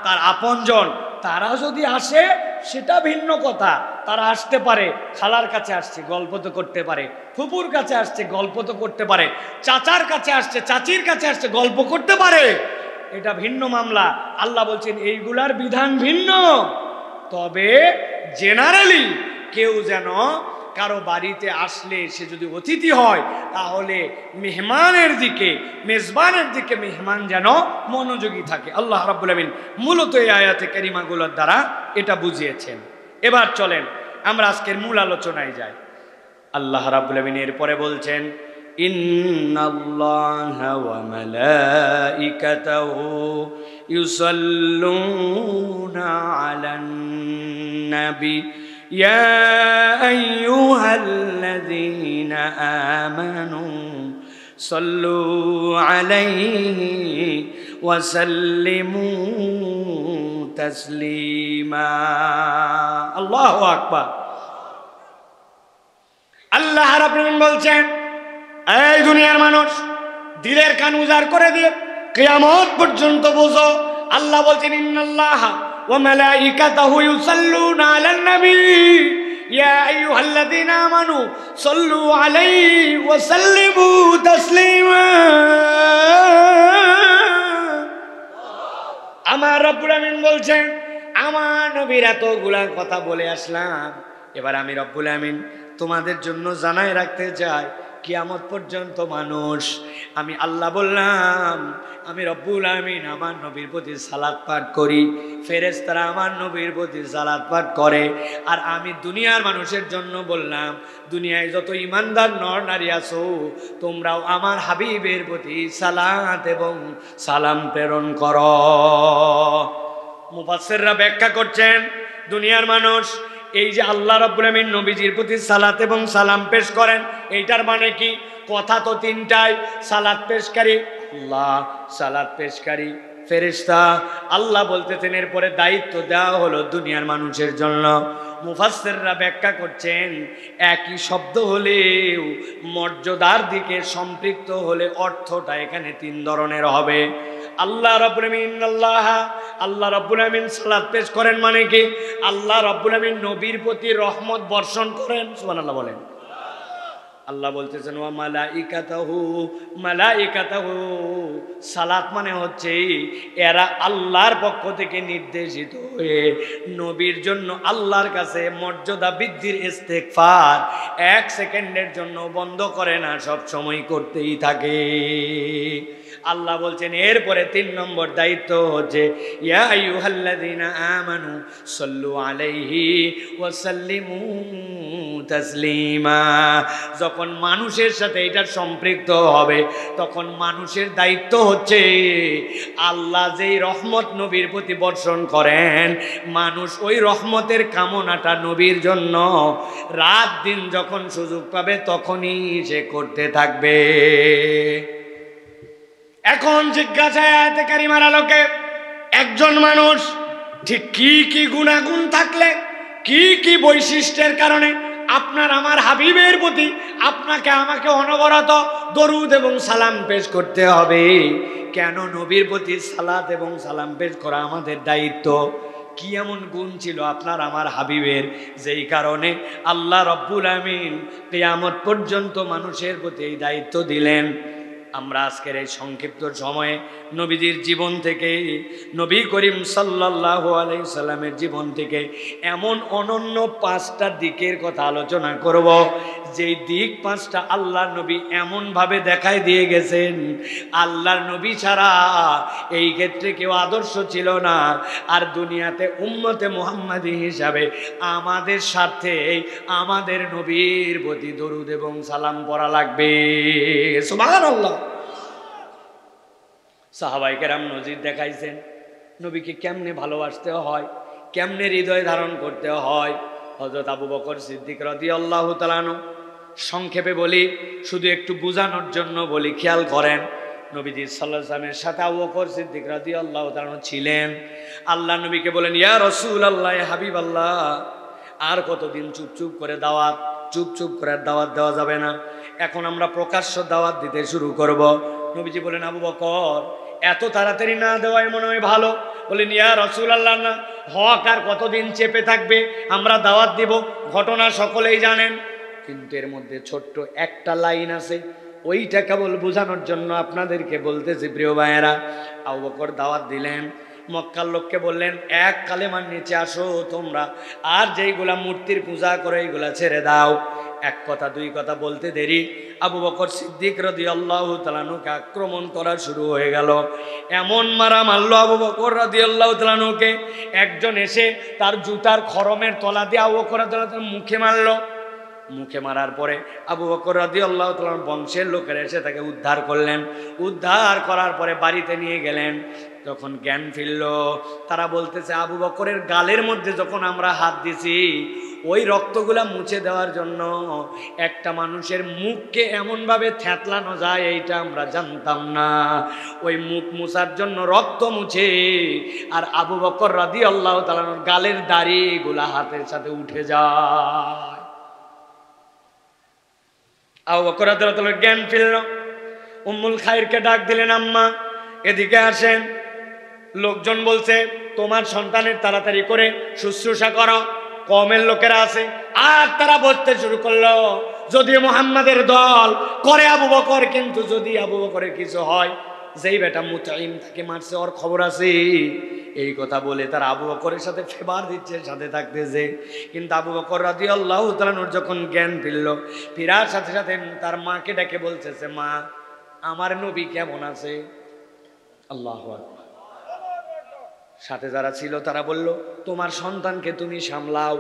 তার আপনজন, তারা যদি আসে সেটা ভিন্ন কথা। তারা আসতে পারে, খালার কাছে আসছে গল্প তো করতে পারে, ফুপুর কাছে আসছে গল্প তো করতে পারে, চাচার কাছে আসছে, চাচির কাছে আসছে গল্প করতে পারে, এটা ভিন্ন মামলা। আল্লাহ বলছেন এইগুলার বিধান ভিন্ন। তবে জেনারেলি কেউ যেন কারো বাড়িতে আসলে সে যদি অতিথি হয়, তাহলে মেহমানের দিকে, মেজবানের দিকে মেহমান যেন মনোযোগী থাকে। আল্লাহ রাব্বুল আমিন মূলত এই আয়াতে কারিমাগুলোর দ্বারা এটা বুঝিয়েছেন। এবার চলেন আমরা আজকের মূল আলোচনায় যাই। আল্লাহ রাব্বুল আমিন এরপরে বলছেন, ইন্নাল্লাহা ওয়া মালাইকাতাহু ইউসাল্লুনা আলান নবী يا أيها الذين آمنوا صلوا عليه وسلموا تسليما الله أكبر। আল্লাহ রাব্বুল আলামিন বলছেন, এই দুনিয়ার মানুষ, দিলের কান উজাড় করে দিয়ে কিয়ামত পর্যন্ত বোঝো। আল্লাহ বলছেন, ইন্নাল্লাহা وملائكته يصلون على النبي يا أيها الذين آمنوا صلوا عليه وسلموا تسليما। আমার রব্বুল আমিন বলছেন, আমার নবীর এতগুলা কথা বলে আসলাম, এবার আমি রব্বুল আমিন তোমাদের জন্য জানায় রাখতে চাই, কিয়ামত পর্যন্ত মানুষ। আমি আল্লাহ বললাম, আমি রব্বুল আমিন আমার নবীর প্রতি সালাত পাঠ করি, ফেরেশতারা আমার নবীর প্রতি সালাত পাঠ করে। আর আমি দুনিয়ার মানুষের জন্য বললাম, দুনিয়ায় যত ইমানদার নর নারী আছো, তোমরাও আমার হাবিবের প্রতি সালাত এবং সালাম প্রেরণ করো। মুফাসসিররা ব্যাখ্যা করছেন, দুনিয়ার মানুষ এই যে আল্লাহ রাব্বুল আমিন নবীজির প্রতি সালাত এবং সালাম পেশ করেন, এইটার মানে কি? কথা তো তিনটাই, সালাত পেশকারী আল্লাহ, সালাত পেশকারী ফেরেশতা। আল্লাহ বলতেছেন এরপরে দায়িত্ব দেওয়া হলো দুনিয়ার মানুষের জন্য। মুফাসসিররা ব্যাখ্যা করছেন, একই শব্দ হলেও মর্যাদার দিকে সম্পৃক্ত হলে অর্থটা এখানে তিন ধরনের হবে। আল্লাহ রাব্বুল আমিন আল্লাহ রাব্বুল আমিন সালাত পেশ করেন মানে কি? আল্লাহ রাব্বুল আমিন নবীর প্রতি রহমত বর্ষণ করেন। সুবহানাল্লাহ বলেন। আল্লাহ বলতেছেন ওয়া মালাইকাতাহু, সালাত মানে হচ্ছে এরা আল্লাহর পক্ষ থেকে নির্দেশিত হয়ে নবীর জন্য আল্লাহর কাছে মর্যাদা বৃদ্ধির ইস্তেগফার এক সেকেন্ডের জন্য বন্ধ করে না, সব সময় করতেই থাকে। আল্লাহ বলছেন এরপরে 3 নম্বর দায়িত্ব হচ্ছে ইয়া আইয়ুহাল্লাযীনা আমানু সাল্লু আলাইহি ওয়া সাল্লিমু তাসলিমা। যখন মানুষের সাথে এটা সম্পৃক্ত হবে, তখন মানুষের দায়িত্ব হচ্ছে আল্লাহ যেই রহমত নবীর প্রতি বর্ষণ করেন, মানুষ ওই রহমতের কামনাটা নবীর জন্য রাত দিন যখন সুযোগ পাবে তখনই সে করতে থাকবে। এখন জিজ্ঞাসা আয়াতে কারিমার আলোকে, একজন মানুষ ঠিক কি কি গুণাগুণ থাকলে, কি কি বৈশিষ্ট্যের কারণে আপনার আমার হাবিবের প্রতি আপনাকে আমাকে অনবরত দরুদ এবং সালাম পেশ করতে হবে? কেন নবীর প্রতি সালাত এবং সালাম পেশ করা আমাদের দায়িত্ব? কি এমন গুণ ছিল আপনার আমার হাবিবের, যেই কারণে আল্লাহ রব্বুল আমিন কিয়ামত পর্যন্ত মানুষের প্রতি এই দায়িত্ব দিলেন? আমরা আজকের এই সংক্ষিপ্ত সময়ে নবীজির জীবন থেকে, নবী করিম সাল্লাল্লাহু আলাইহি সাল্লামের জীবন থেকে এমন অনন্য 5টা দিকের কথা আলোচনা করব, যেই দিক 5টা আল্লাহর নবী এমনভাবে দেখায় দিয়ে গেছেন, আল্লাহর নবী ছাড়া এই ক্ষেত্রে কেউ আদর্শ ছিল না। আর দুনিয়াতে উম্মতে মুহাম্মাদী হিসাবে আমাদের সাথে আমাদের নবীর প্রতি দরুদ এবং সালাম পড়া লাগবে। সুবহানাল্লাহ। সাহাবায়ে কেরাম নজির দেখাইছেন নবীকে কেমনে ভালোবাসতে হয়, কেমনে হৃদয় ধারণ করতে হয়। হযরত আবু বকর সিদ্দিক রাদিয়াল্লাহু তাআলা আনহু, সংক্ষেপে বলি, শুধু একটু বোঝানোর জন্য বলি, খেয়াল করেন। নবীজি সাল্লাল্লাহু আলাইহি ওয়াসাল্লামের সাথে আবু বকর সিদ্দিক রাদিয়াল্লাহু তাআলা আনহু ছিলেন। আল্লাহ নবীকে বলেন, ইয়া রাসূলুল্লাহ, হাবিবাল্লাহ, আর কতদিন চুপ করে দাওয়াত, চুপ করে দাওয়াত দেওয়া যাবে না, এখন আমরা প্রকাশ্য দাওয়াত দিতে শুরু করব। নবীজি বলেন, আবু বকর, এত তাড়াতাড়ি না দেওয়াই মনে হয় ভালো। বলেন, ইয়া রাসূলুল্লাহ, না, হক আর কতদিন চেপে থাকবে, আমরা দাওয়াত দিব, ঘটনা সকলেই জানেন। কিন্তু এর মধ্যে ছোট্ট একটা লাইন আছে, ওইটা কেবল বোঝানোর জন্য আপনাদেরকে বলতেছি প্রিয় ভাইয়েরা। আবু বকর দাওয়াত দিলেন, মক্কার লোককে বললেন, এক কালেমার নিচে আসো তোমরা, আর যেইগুলা মূর্তির পূজা করে এইগুলা ছেড়ে দাও। এক কথা দুই কথা বলতে দেরি আবু বকর সিদ্দিক রাদিয়াল্লাহু তাআলা আনহুকে আক্রমণ করা শুরু হয়ে গেল। এমন মারা মারলো আবু বকর রাদিয়াল্লাহু তাআলা আনহুকে, একজন এসে তার জুতার খরমের তলা দিয়ে আবু বকর রাদিয়াল্লাহু তাআলা মুখে মারলো। মুখে মারার পরে আবু বকর রাদিয়াল্লাহু তাআলা বংশের লোকেরা এসে তাকে উদ্ধার করলেন। উদ্ধার করার পরে বাড়িতে নিয়ে গেলেন। যখন জ্ঞান ফিরল, তারা বলতেছে, আবু বকরের গালের মধ্যে যখন আমরা হাত দিছি, ওই রক্তগুলা মুছে দেওয়ার জন্য একটা মানুষের মুখকে এমনভাবে থ্যাতলানো যায় এইটা আমরা জানতাম না। ওই মুখ মুছার জন্য রক্ত মুছে, আর আবু বকর রাদিয়াল্লাহু তাআলা গালের দাড়িগুলা হাতের সাথে উঠে যায়। আবু বকর রাদিয়াল্লাহু তাআলা জ্ঞান ফিরল। উম্মুল খায়রকে ডাক দিলেন, আম্মা এদিকে আসেন। লোকজন বলছে, তোমার সন্তানের তাড়াতাড়ি করে শুশ্রূষা করো, কওমের লোকেরা আছে। আর তারা বলতে শুরু করলো, যদি মুহাম্মাদের দল করে আবু বকর, কিন্তু যদি আবু বকরের কিছু হয়, যেই বেটা মুতাইম তাকে মারছে ওর খবর আছে, এই কথা বলে তার আবু বকরের সাথে ফেভার দিচ্ছে, সাথে থাকতেছে। কিন্তু আবু বকর রাদিয়াল্লাহু তাআলা যখন জ্ঞান ফিরল, ফেরার সাথে সাথে তার মাকে ডেকে বলতেছে, মা আমার নবী কেমন আছে? আল্লাহু আকবার। সাথে যারা ছিল তারা বলল, তোমার সন্তানকে তুমি সামলাও।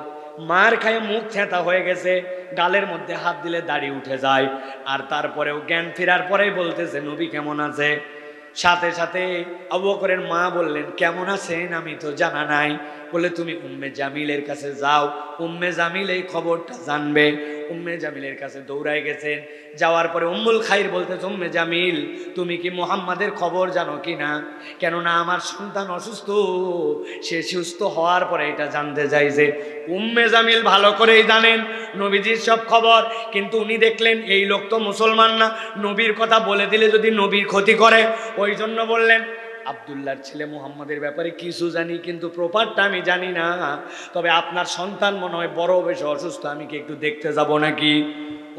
মার খায় মুখ থেঁতা হয়ে গেছে, গালের মধ্যে হাত দিলে দাড়ি উঠে যায়। আর তারপরেও জ্ঞান ফেরার পরেই বলতেছে নবী কেমন আছে। সাথে সাথে আবু বকরের মা বললেন, কেমন আছেন আমি তো জানা নাই। বলে তুমি উম্মে জামিলের কাছে যাও, উম্মে জামিল এই খবরটা জানবে। উম্মে জামিলের কাছে দৌড়ায় গেছেন। যাওয়ার পরে উম্মুল খাইর বলতেছে, উম্মে জামিল তুমি কি মুহাম্মাদের খবর জানো কি না? কেননা আমার সন্তান অসুস্থ, সে সুস্থ হওয়ার পরে এটা জানতে চাই। যে উম্মে জামিল ভালো করেই জানেন নবীজির সব খবর, কিন্তু উনি দেখলেন এই লোক তো মুসলমান না, নবীর কথা বলে দিলে যদি নবীর ক্ষতি করে, ওই জন্য বললেন আব্দুল্লাহর ছেলে মুহাম্মাদের ব্যাপারে কিছু জানি, কিন্তু প্রপারটা আমি জানি না। তবে আপনার সন্তান মনে হয় বড় বেশি অসুস্থ, আমি কি একটু দেখতে যাব নাকি?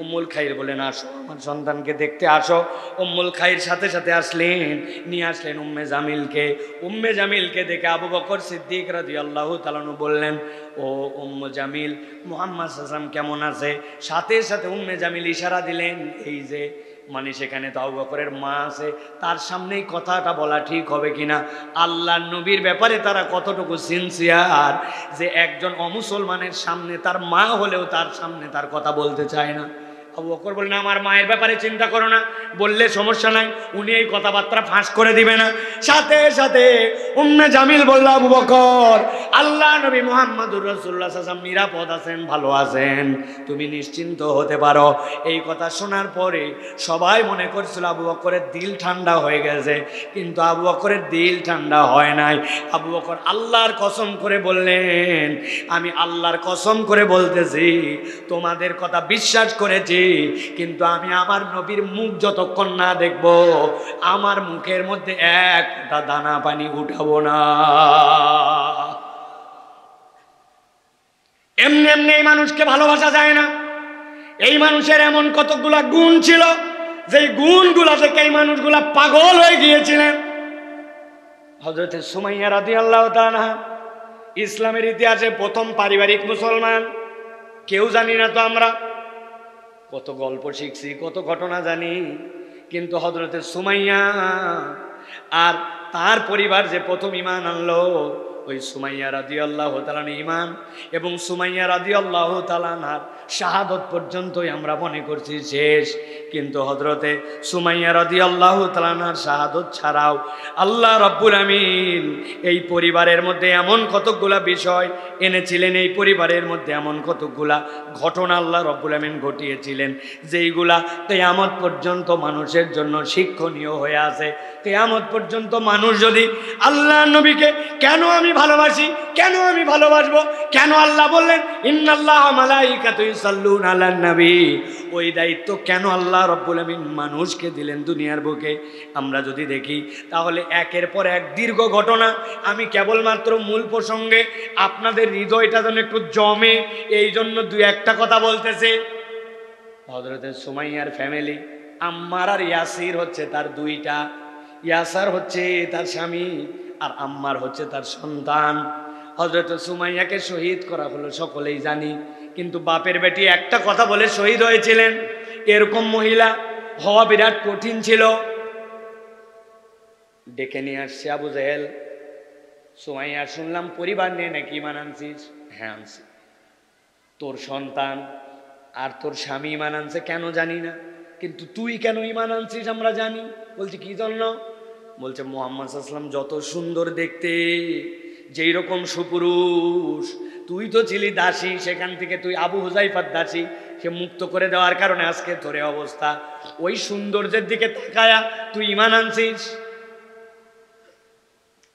উম্মুল খাইর বলেন, আসো আমার সন্তানকে দেখতে আসো। উম্মুল খাইর সাথে সাথে আসলেন, নিয়ে আসলেন উম্মে জামিলকে। উম্মে জামিলকে দেখে আবু বকর সিদ্দিক রাদিয়াল্লাহু তাআলা বললেন, ও উম্মে জামিল মুহাম্মদ সাল্লাল্লাহু আলাইহি ওয়াসাল্লাম কেমন আছে? সাথে সাথে উম্মে জামিল ইশারা দিলেন, এই যে মানে সেখানে তো আবু বকরের মা আছে, তার সামনেই কথাটা বলা ঠিক হবে কিনা। আল্লাহর নবীর ব্যাপারে তারা কতটুকু সিনসিয়ার যে একজন অমুসলমানের সামনে তার মা হলেও তার সামনে তার কথা বলতে চায় না। আবু বকর বললেন, আমার মায়ের ব্যাপারে চিন্তা করো না, বললে সমস্যা নাই, উনি এই কথাবার্তা ফাঁস করে দিবে না। সাথে সাথে উম্মে জামিল বলল, আবু বকর আল্লাহ নবী মুহাম্মদুর রাসূলুল্লাহ সাল্লাল্লাহু আলাইহি ওয়াসাল্লাম নিরাপদ আছেন, ভালো আছেন, তুমি নিশ্চিন্ত হতে পারো। এই কথা শোনার পরে সবাই মনে করছিল আবু বকরের দিল ঠান্ডা হয়ে গেছে, কিন্তু আবু বকরের দিল ঠান্ডা হয় নাই। আবু বকর আল্লাহর কসম করে বললেন, আমি আল্লাহর কসম করে বলতেছি তোমাদের কথা বিশ্বাস করেছি, কিন্তু আমি আমার নবীর মুখ যতক্ষণ না দেখব আমার মুখের মধ্যে একটা দানা পানি উঠাবো না। এমনি এমনি এই মানুষকে ভালোবাসা যায় না। এই মানুষের এমন কতগুলা গুণ ছিল, যে গুণগুলা থেকে এই মানুষগুলা পাগল হয়ে গিয়েছিলেন। হযরত সুমাইয়া রাদিয়াল্লাহু তাআলা ইসলামের ইতিহাসে প্রথম পারিবারিক মুসলমান। কেউ জানি না তো আমরা, কত গল্প শিখছি, কত ঘটনা জানি, কিন্তু হযরত সুমাইয়া আর তার পরিবার যে প্রথম ঈমান আনলো, ওই সুমাইয়া রাদিয়াল্লাহু তাআলা ঈমান এবং সুমাইয়া রাদিয়াল্লাহু তাআলার শাহাদত পর্যন্তই আমরা মনে করছি শেষ। কিন্তু হযরতে সুমাইয়া রাদিয়াল্লাহু তাআলার শাহাদত ছাড়াও আল্লাহ রাব্বুল আমিন এই পরিবারের মধ্যে এমন কতগুলা বিষয় এনেছিলেন, এই পরিবারের মধ্যে এমন কতগুলা ঘটনা আল্লাহ রাব্বুল আমিন ঘটিয়েছিলেন, যেইগুলা কিয়ামত পর্যন্ত মানুষের জন্য শিক্ষণীয় হয়ে আছে। কিয়ামত পর্যন্ত মানুষ যদি আল্লাহর নবীকে কেন আমি ভালোবাসি, কেন আমি ভালোবাসবো, কেন আল্লাহ বললেন ইন্নাল্লাহা মালাইকাতু ইউসাল্লুনা আলান নবী, ওই দায়িত্ব কেন আল্লাহ রাব্বুল আমিন মানুষকে দিলেন দুনিয়ার বুকে, আমরা যদি দেখি তাহলে একের পর এক দীর্ঘ ঘটনা। আমি কেবলমাত্র মূল প্রসঙ্গে আপনাদের হৃদয়টা যেন একটু জমে, এই জন্য দুই একটা কথা বলতেছে। হযরত সুমাইয়ার ফ্যামিলি, আম্মার আর ইয়াসির হচ্ছে তার দুইটা, ইয়াসার হচ্ছে তার স্বামী আর আম্মার হচ্ছে তার সন্তান। হযরত সুমাইয়াকে শহীদ করা হলো সকলেই জানি, কিন্তু বাপের বেটি একটা কথা বলে শহীদ হয়েছিলেন। এরকম মহিলা হওয়া বিরাট কঠিন ছিল। ডেকে নিয়ে আসছে আবু জেহেল, সুমাইয়া শুনলাম পরিবার নিয়ে নাকি ঈমান আনছিস? হ্যাঁ আনছি। তোর সন্তান আর তোর স্বামী ঈমান আনছে কেন জানি না, কিন্তু তুই কেন ঈমান আনছিস আমরা জানি। বলছি কি জন্য? বলছে মুহাম্মদ সাল্লাল্লাহু আলাইহি ওয়াসাল্লাম যত সুন্দর দেখতে, যেই রকম সুপুরুষ, তুই তো ছিলি দাসী, সেখান থেকে তুই আবু হুযাইফার দাসী, সে মুক্ত করে দেওয়ার কারণে আজকে তোর অবস্থা। ওই সৌন্দর্যের দিকে তাকায়া তুই ঈমান আনছিস।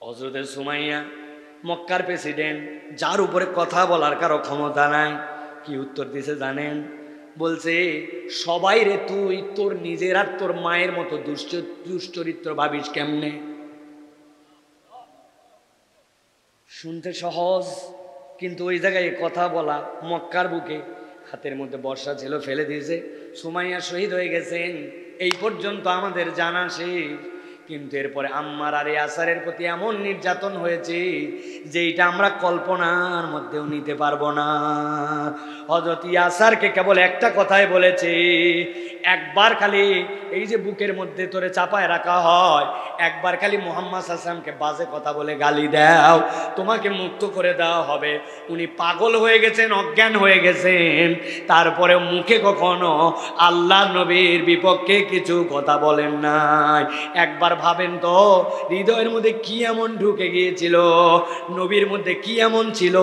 হযরত সুমাইয়া মক্কার প্রেসিডেন্ট, যার উপরে কথা বলার কারো ক্ষমতা নাই, কি উত্তর দিছে জানেন? বলছে সবাই রে তুই তোর নিজের আর তোর মায়ের মতো দুশ্চরিত্র ভাবিস কেমনে? শুনতে সহজ, কিন্তু ওই জায়গায় কথা বলা। মক্কার বুকে হাতের মধ্যে বর্ষা ছিল, ফেলে দিয়েছে। সুমাইয়া শহীদ হয়ে গেছেন, এই পর্যন্ত আমাদের জানা শেষ। কিন্তু এরপরে আম্মার আর ইয়াসারের প্রতি এমন নির্যাতন হয়েছে যে এটা আমরা কল্পনার মধ্যেও নিতে পারবো না। হযরত ইয়াসারকে কেবল একটা কথাই বলেছে, একবার খালি এই যে বুকের মধ্যে তোরে চাপায় রাখা হয়, একবার খালি মুহাম্মদ সাল্লাল্লাহু আলাইহি ওয়াসাল্লামকে বাজে কথা বলে গালি দাও, তোমাকে মুক্ত করে দেওয়া হবে। উনি পাগল হয়ে গেছেন, অজ্ঞান হয়ে গেছেন, তারপরে মুখে কখনো আল্লাহ নবীর বিপক্ষে কিছু কথা বলেন নাই। একবার ভাবেন তো হৃদয়ের মধ্যে কি এমন ঢুকে গিয়েছিল, নবীর মধ্যে কি এমন ছিল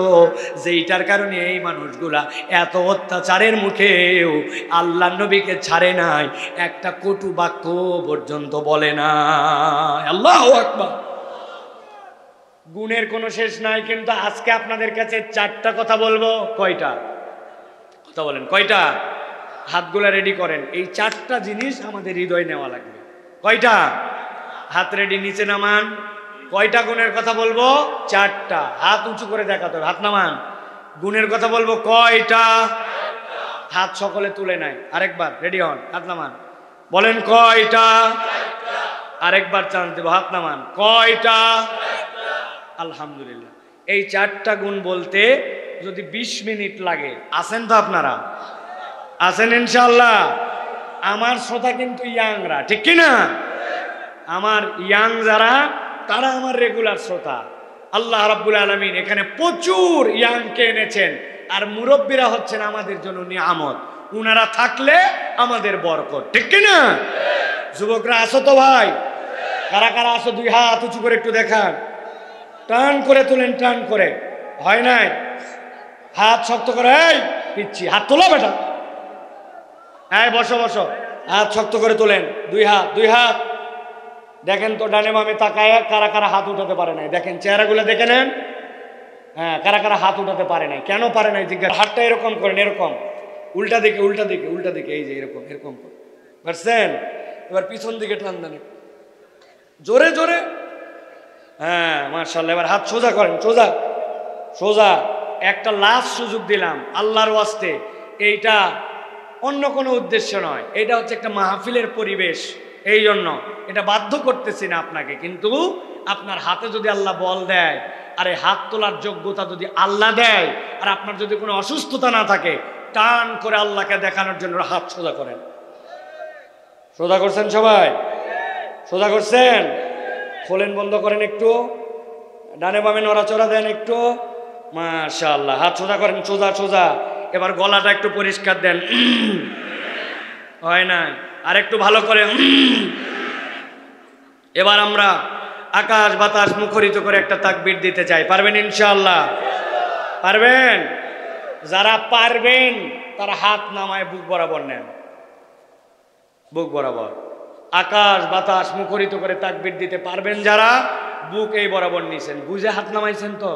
যেইটার কারণে এই মানুষগুলা এত অত্যাচারের মুখেও আল্লাহ নবীকে ছাড়ে নাই, একটা কটু বাক্য পর্যন্ত বলে না। আল্লাহু আকবার। গুণের কোনো শেষ নাই, কিন্তু আজকে আপনাদের কাছে চারটা কথা বলবো। কয়টা কথা বলেন? কয়টা? হাতগুলা রেডি করেন। এই চারটা জিনিস আমাদের হৃদয় নেওয়া লাগবে। কয়টা? হাত রেডি, নিচে নামান। কয়টা গুণের কথা বলবো? চারটা। হাত উঁচু করে দেখাতে হবে, হাত নামান। গুণের কথা বলবো কয়টা? হাত সকলে তুলে নাই। আরেকবার রেডি হন, হাত নামান, বলেন কয়টা? আরেকবার চান্স দেব, হাত নামান। কয়টা? আলহামদুলিল্লাহ। এই চারটা গুণ বলতে যদি 20 মিনিট লাগে, আছেন তো আপনারা? আছেন ইনশাআল্লাহ? আমার শ্রোতা কিন্তু ইয়াংরা, ঠিক কি না? আমার ইয়াং যারা, তারা আমার রেগুলার শ্রোতা। আল্লাহ রাব্বুল আলামিন এখানে প্রচুর ইয়াংকে এনেছেন, আর মুরব্বীরা হচ্ছেন আমাদের জন্য নিয়ামত। উনারা থাকলে আমাদের বরকত, ঠিক কি না? যুবকরা আসো তো ভাই, কারা কারা আসো? 2 হাত উঁচু করে একটু দেখান, টান করে তুলেন, টান করে। হয় নাই? হাত শক্ত করে। এই পিচ্ছি, হাত তোলা বেটা। হ্যাঁ, বসো বসো, হাত শক্ত করে তোলেন। 2 হাত, 2 হাত। দেখেন তো ডানে বামে তাকায় কারা কারা হাত উঠাতে পারে নাই। দেখেন চেহারাগুলো দেখে নেন। হ্যাঁ, কারা কারা হাত উঠাতে পারে নাই? কেন পারে নাই জিজ্ঞাসা। হাতটা এরকম করেন, এরকম উল্টা দিকে, উল্টা দিকে, উল্টা দিকে, এই যে এরকম, এরকম পারছেন? এবার পিছন দিকে টান দেন জোরে জোরে। হ্যাঁ, মাশাআল্লাহ। এবার হাত সোজা করেন, সোজা সোজা। একটা লাস্ট সুযোগ দিলাম আল্লাহর ওয়াস্তে, এইটা অন্য কোনো উদ্দেশ্য নয়, এটা হচ্ছে একটা মাহফিলের পরিবেশ, এই জন্য এটা বাধ্য করতেছি না আপনাকে। কিন্তু আপনার হাতে যদি আল্লাহ বল দেয়, আর এই হাত তোলার যোগ্যতা যদি আল্লাহ দেয়, আর আপনার যদি কোনো অসুস্থতা না থাকে, টান করে আল্লাহকে দেখানোর জন্য হাত সোজা করেন। সোজা করছেন সবাই? সোজা করছেন? খোলেন, বন্ধ করেন একটু, ডানে বামে নড়াচড়া দেন একটু। মাশাআল্লাহ, হাত সোজা করেন, সোজা সোজা। এবার গলাটা একটু পরিষ্কার দেন। হয় নাই? আর একটু ভালো করে। এবার আমরা আকাশ বাতাস মুখরিত করে একটা তাকবীর দিতে চাই। পারবেন ইনশাআল্লাহ? পারবেন? যারা পারবেন তারা হাত নামায় বুক বরাবর নেন, বুক বরাবর। আকাশ বাতাস মুখরিত করে তাকবীর দিতে পারবেন যারা, বুক এই বরাবর নিছেন, বুঝে হাত নামাইছেন তো?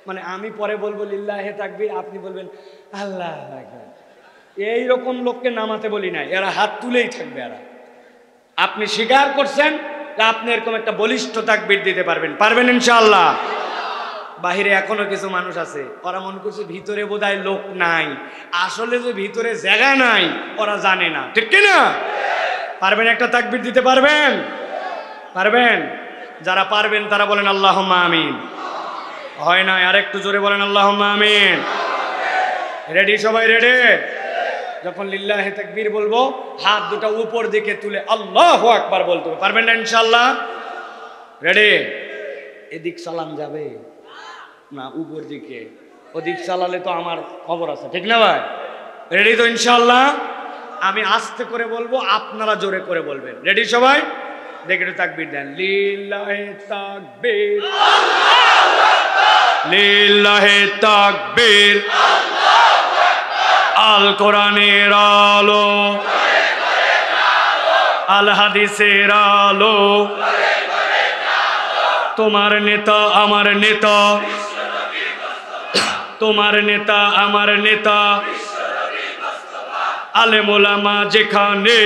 মানে আমি পরে বলবো লিল্লাহে তাকবীর, আপনি বলবেন আল্লাহ আকবার। এইরকম লোককে নামাতে বলি নাই, এরা হাত তুলেই থাকবে। এরা, আপনি স্বীকার করছেন যে আপনি এরকম একটা বলিষ্ঠ তাকবীর দিতে পারবেন। পারবেন ইনশাআল্লাহ? বাহিরে এখনো কিছু মানুষ আছে, ওরা মনে করছে ভিতরে বোধহয় লোক নাই, আসলে যে ভিতরে জায়গা নাই ওরা জানে না, ঠিক কি না? পারবেন একটা তাকবীর দিতে? পারবেন? পারবেন? যারা পারবেন তারা বলেন আল্লাহুম্মা আমিন। হয় না? আর একটু জোরে বলেন আল্লাহুম্মা আমিন। রেডি সবাই? রেডি? যখন লিল্লাহে তাকবীর বলবো, হাত দুটো উপর দিকে তুলে আল্লাহু আকবার বলতে হবে। পারবেন না ইনশাআল্লাহ? রেডি? এদিক চালান যাবে না, উপর দিকে। ওদিক চালালে তো আমার খবর আছে, ঠিক না ভাই? রেডি তো ইনশাআল্লাহ? আমি আস্তে করে বলবো, আপনারা জোরে করে বলবেন। রেডি সবাই? দেখে একটু তাকবীর দেন। লিল্লাহে তাকবীর, লিল্লাহে তাকবীর। আল কোরআনের আলো, আল হাদিসের আলো, তোমার নেতা আমার নেতা, তোমার নেতা আমার নেতা, আলেম ওলামা যেখানে,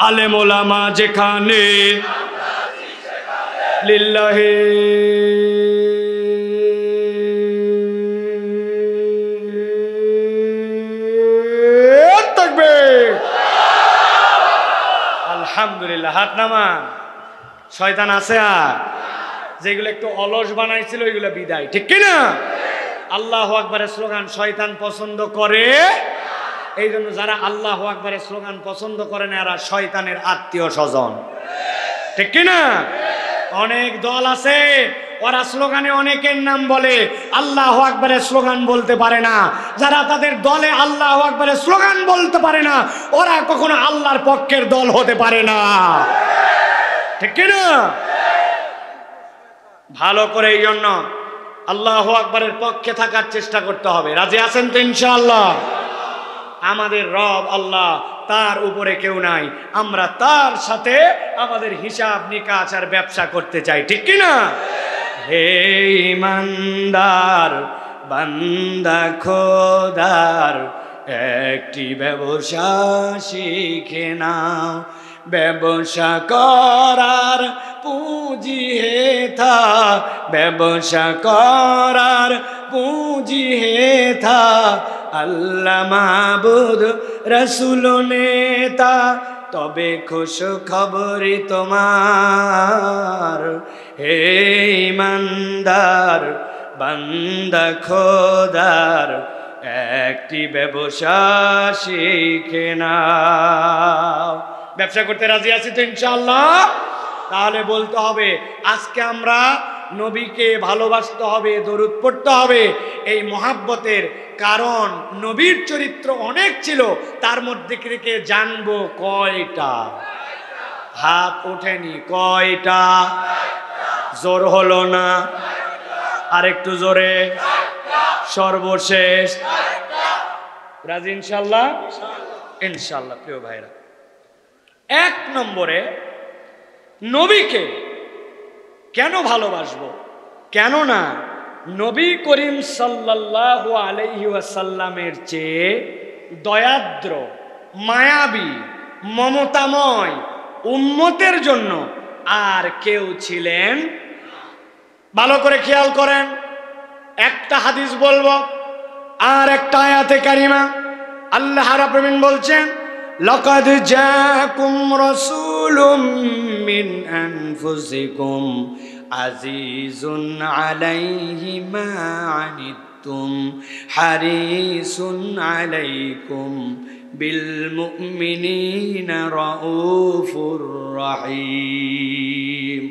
আলেম ওলামা যেখানে, লিল্লাহে তাকবীর। আলহামদুলিল্লাহ, হাত নামান। শয়তান আছে আর যেগুলো একটু অলস বানাইছিল ওইগুলো বিদায়, ঠিক কিনা? আল্লাহু আকবারের স্লোগান শয়তান পছন্দ করে, এই জন্য যারা আল্লাহু আকবারের স্লোগান পছন্দ করে না এরা শয়তানের আত্মীয় স্বজন, ঠিক কিনা? অনেক দল আছে ওরা স্লোগানে অনেকের নাম বলে, আল্লাহু আকবারের স্লোগান বলতে পারে না। যারা তাদের দলে আল্লাহু আকবারের স্লোগান বলতে পারে না ওরা কখনো আল্লাহর পক্ষের দল হতে পারে না, ঠিক কিনা? ভালো করে এই জন্য আল্লাহু আকবারের পক্ষে থাকার চেষ্টা করতে হবে। রাজি আছেন তো ইনশাআল্লাহ? আমাদের রব আল্লাহ, তার উপরে কেউ নাই, আমরা তার সাথে আমাদের হিসাব নিকাশ আর ব্যবসা করতে চাই, ঠিক কিনা? হে ইমানদার বান্দা খোদার, একটি ব্যবসা শিখে নাও, ব্যবসা করার পুঁজি হেথা, ব্যবসা করার পুঁজি হেথা, আল্লাহ মাবুদ রসুল নেতা, তবে খুশ খবরি তোমার। হে ইমানদার বান্দা খোদার, একটি ব্যবসা শিখে নাও। ব্যবসা করতে রাজি আছি তো ইনশাআল্লাহ? তাহলে বলতে হবে আজকে আমরা নবীকে ভালোবাসতে হবে, দরুদ পড়তে হবে। এই মহাব্বতের কারণ নবীর চরিত্র অনেক ছিল, তার মধ্যে থেকে জানবো কয়টা? হাত ওঠেনি, কয়টা? জোর হলো না, আরেকটু জোরে। সর্বশেষ রাজি ইনশাআল্লাহ? ইনশাআল্লাহ। প্রিয় ভাইরা, এক নম্বরে নবীকে কেন ভালোবাসবো? কেননা নবী করিম সাল্লাল্লাহু আলাইহি ওয়াসাল্লামের চেয়ে দয়াদ্র, মায়াবী, মমতাময় উম্মতের জন্য আর কেউ ছিলেন। ভালো করে খেয়াল করেন, একটা হাদিস বলবো আর একটা আয়াতে কারিমা। আল্লাহ রাব্বুল আলামিন বলছেন, লাকাদ জাআকুম রাসূলুম মিন আনফুসিকুম আজিজুন আলাইহি মা আনিতুম হারিসুন আলাইকুম বিল মুমিনিনা রাউফুর রহিম।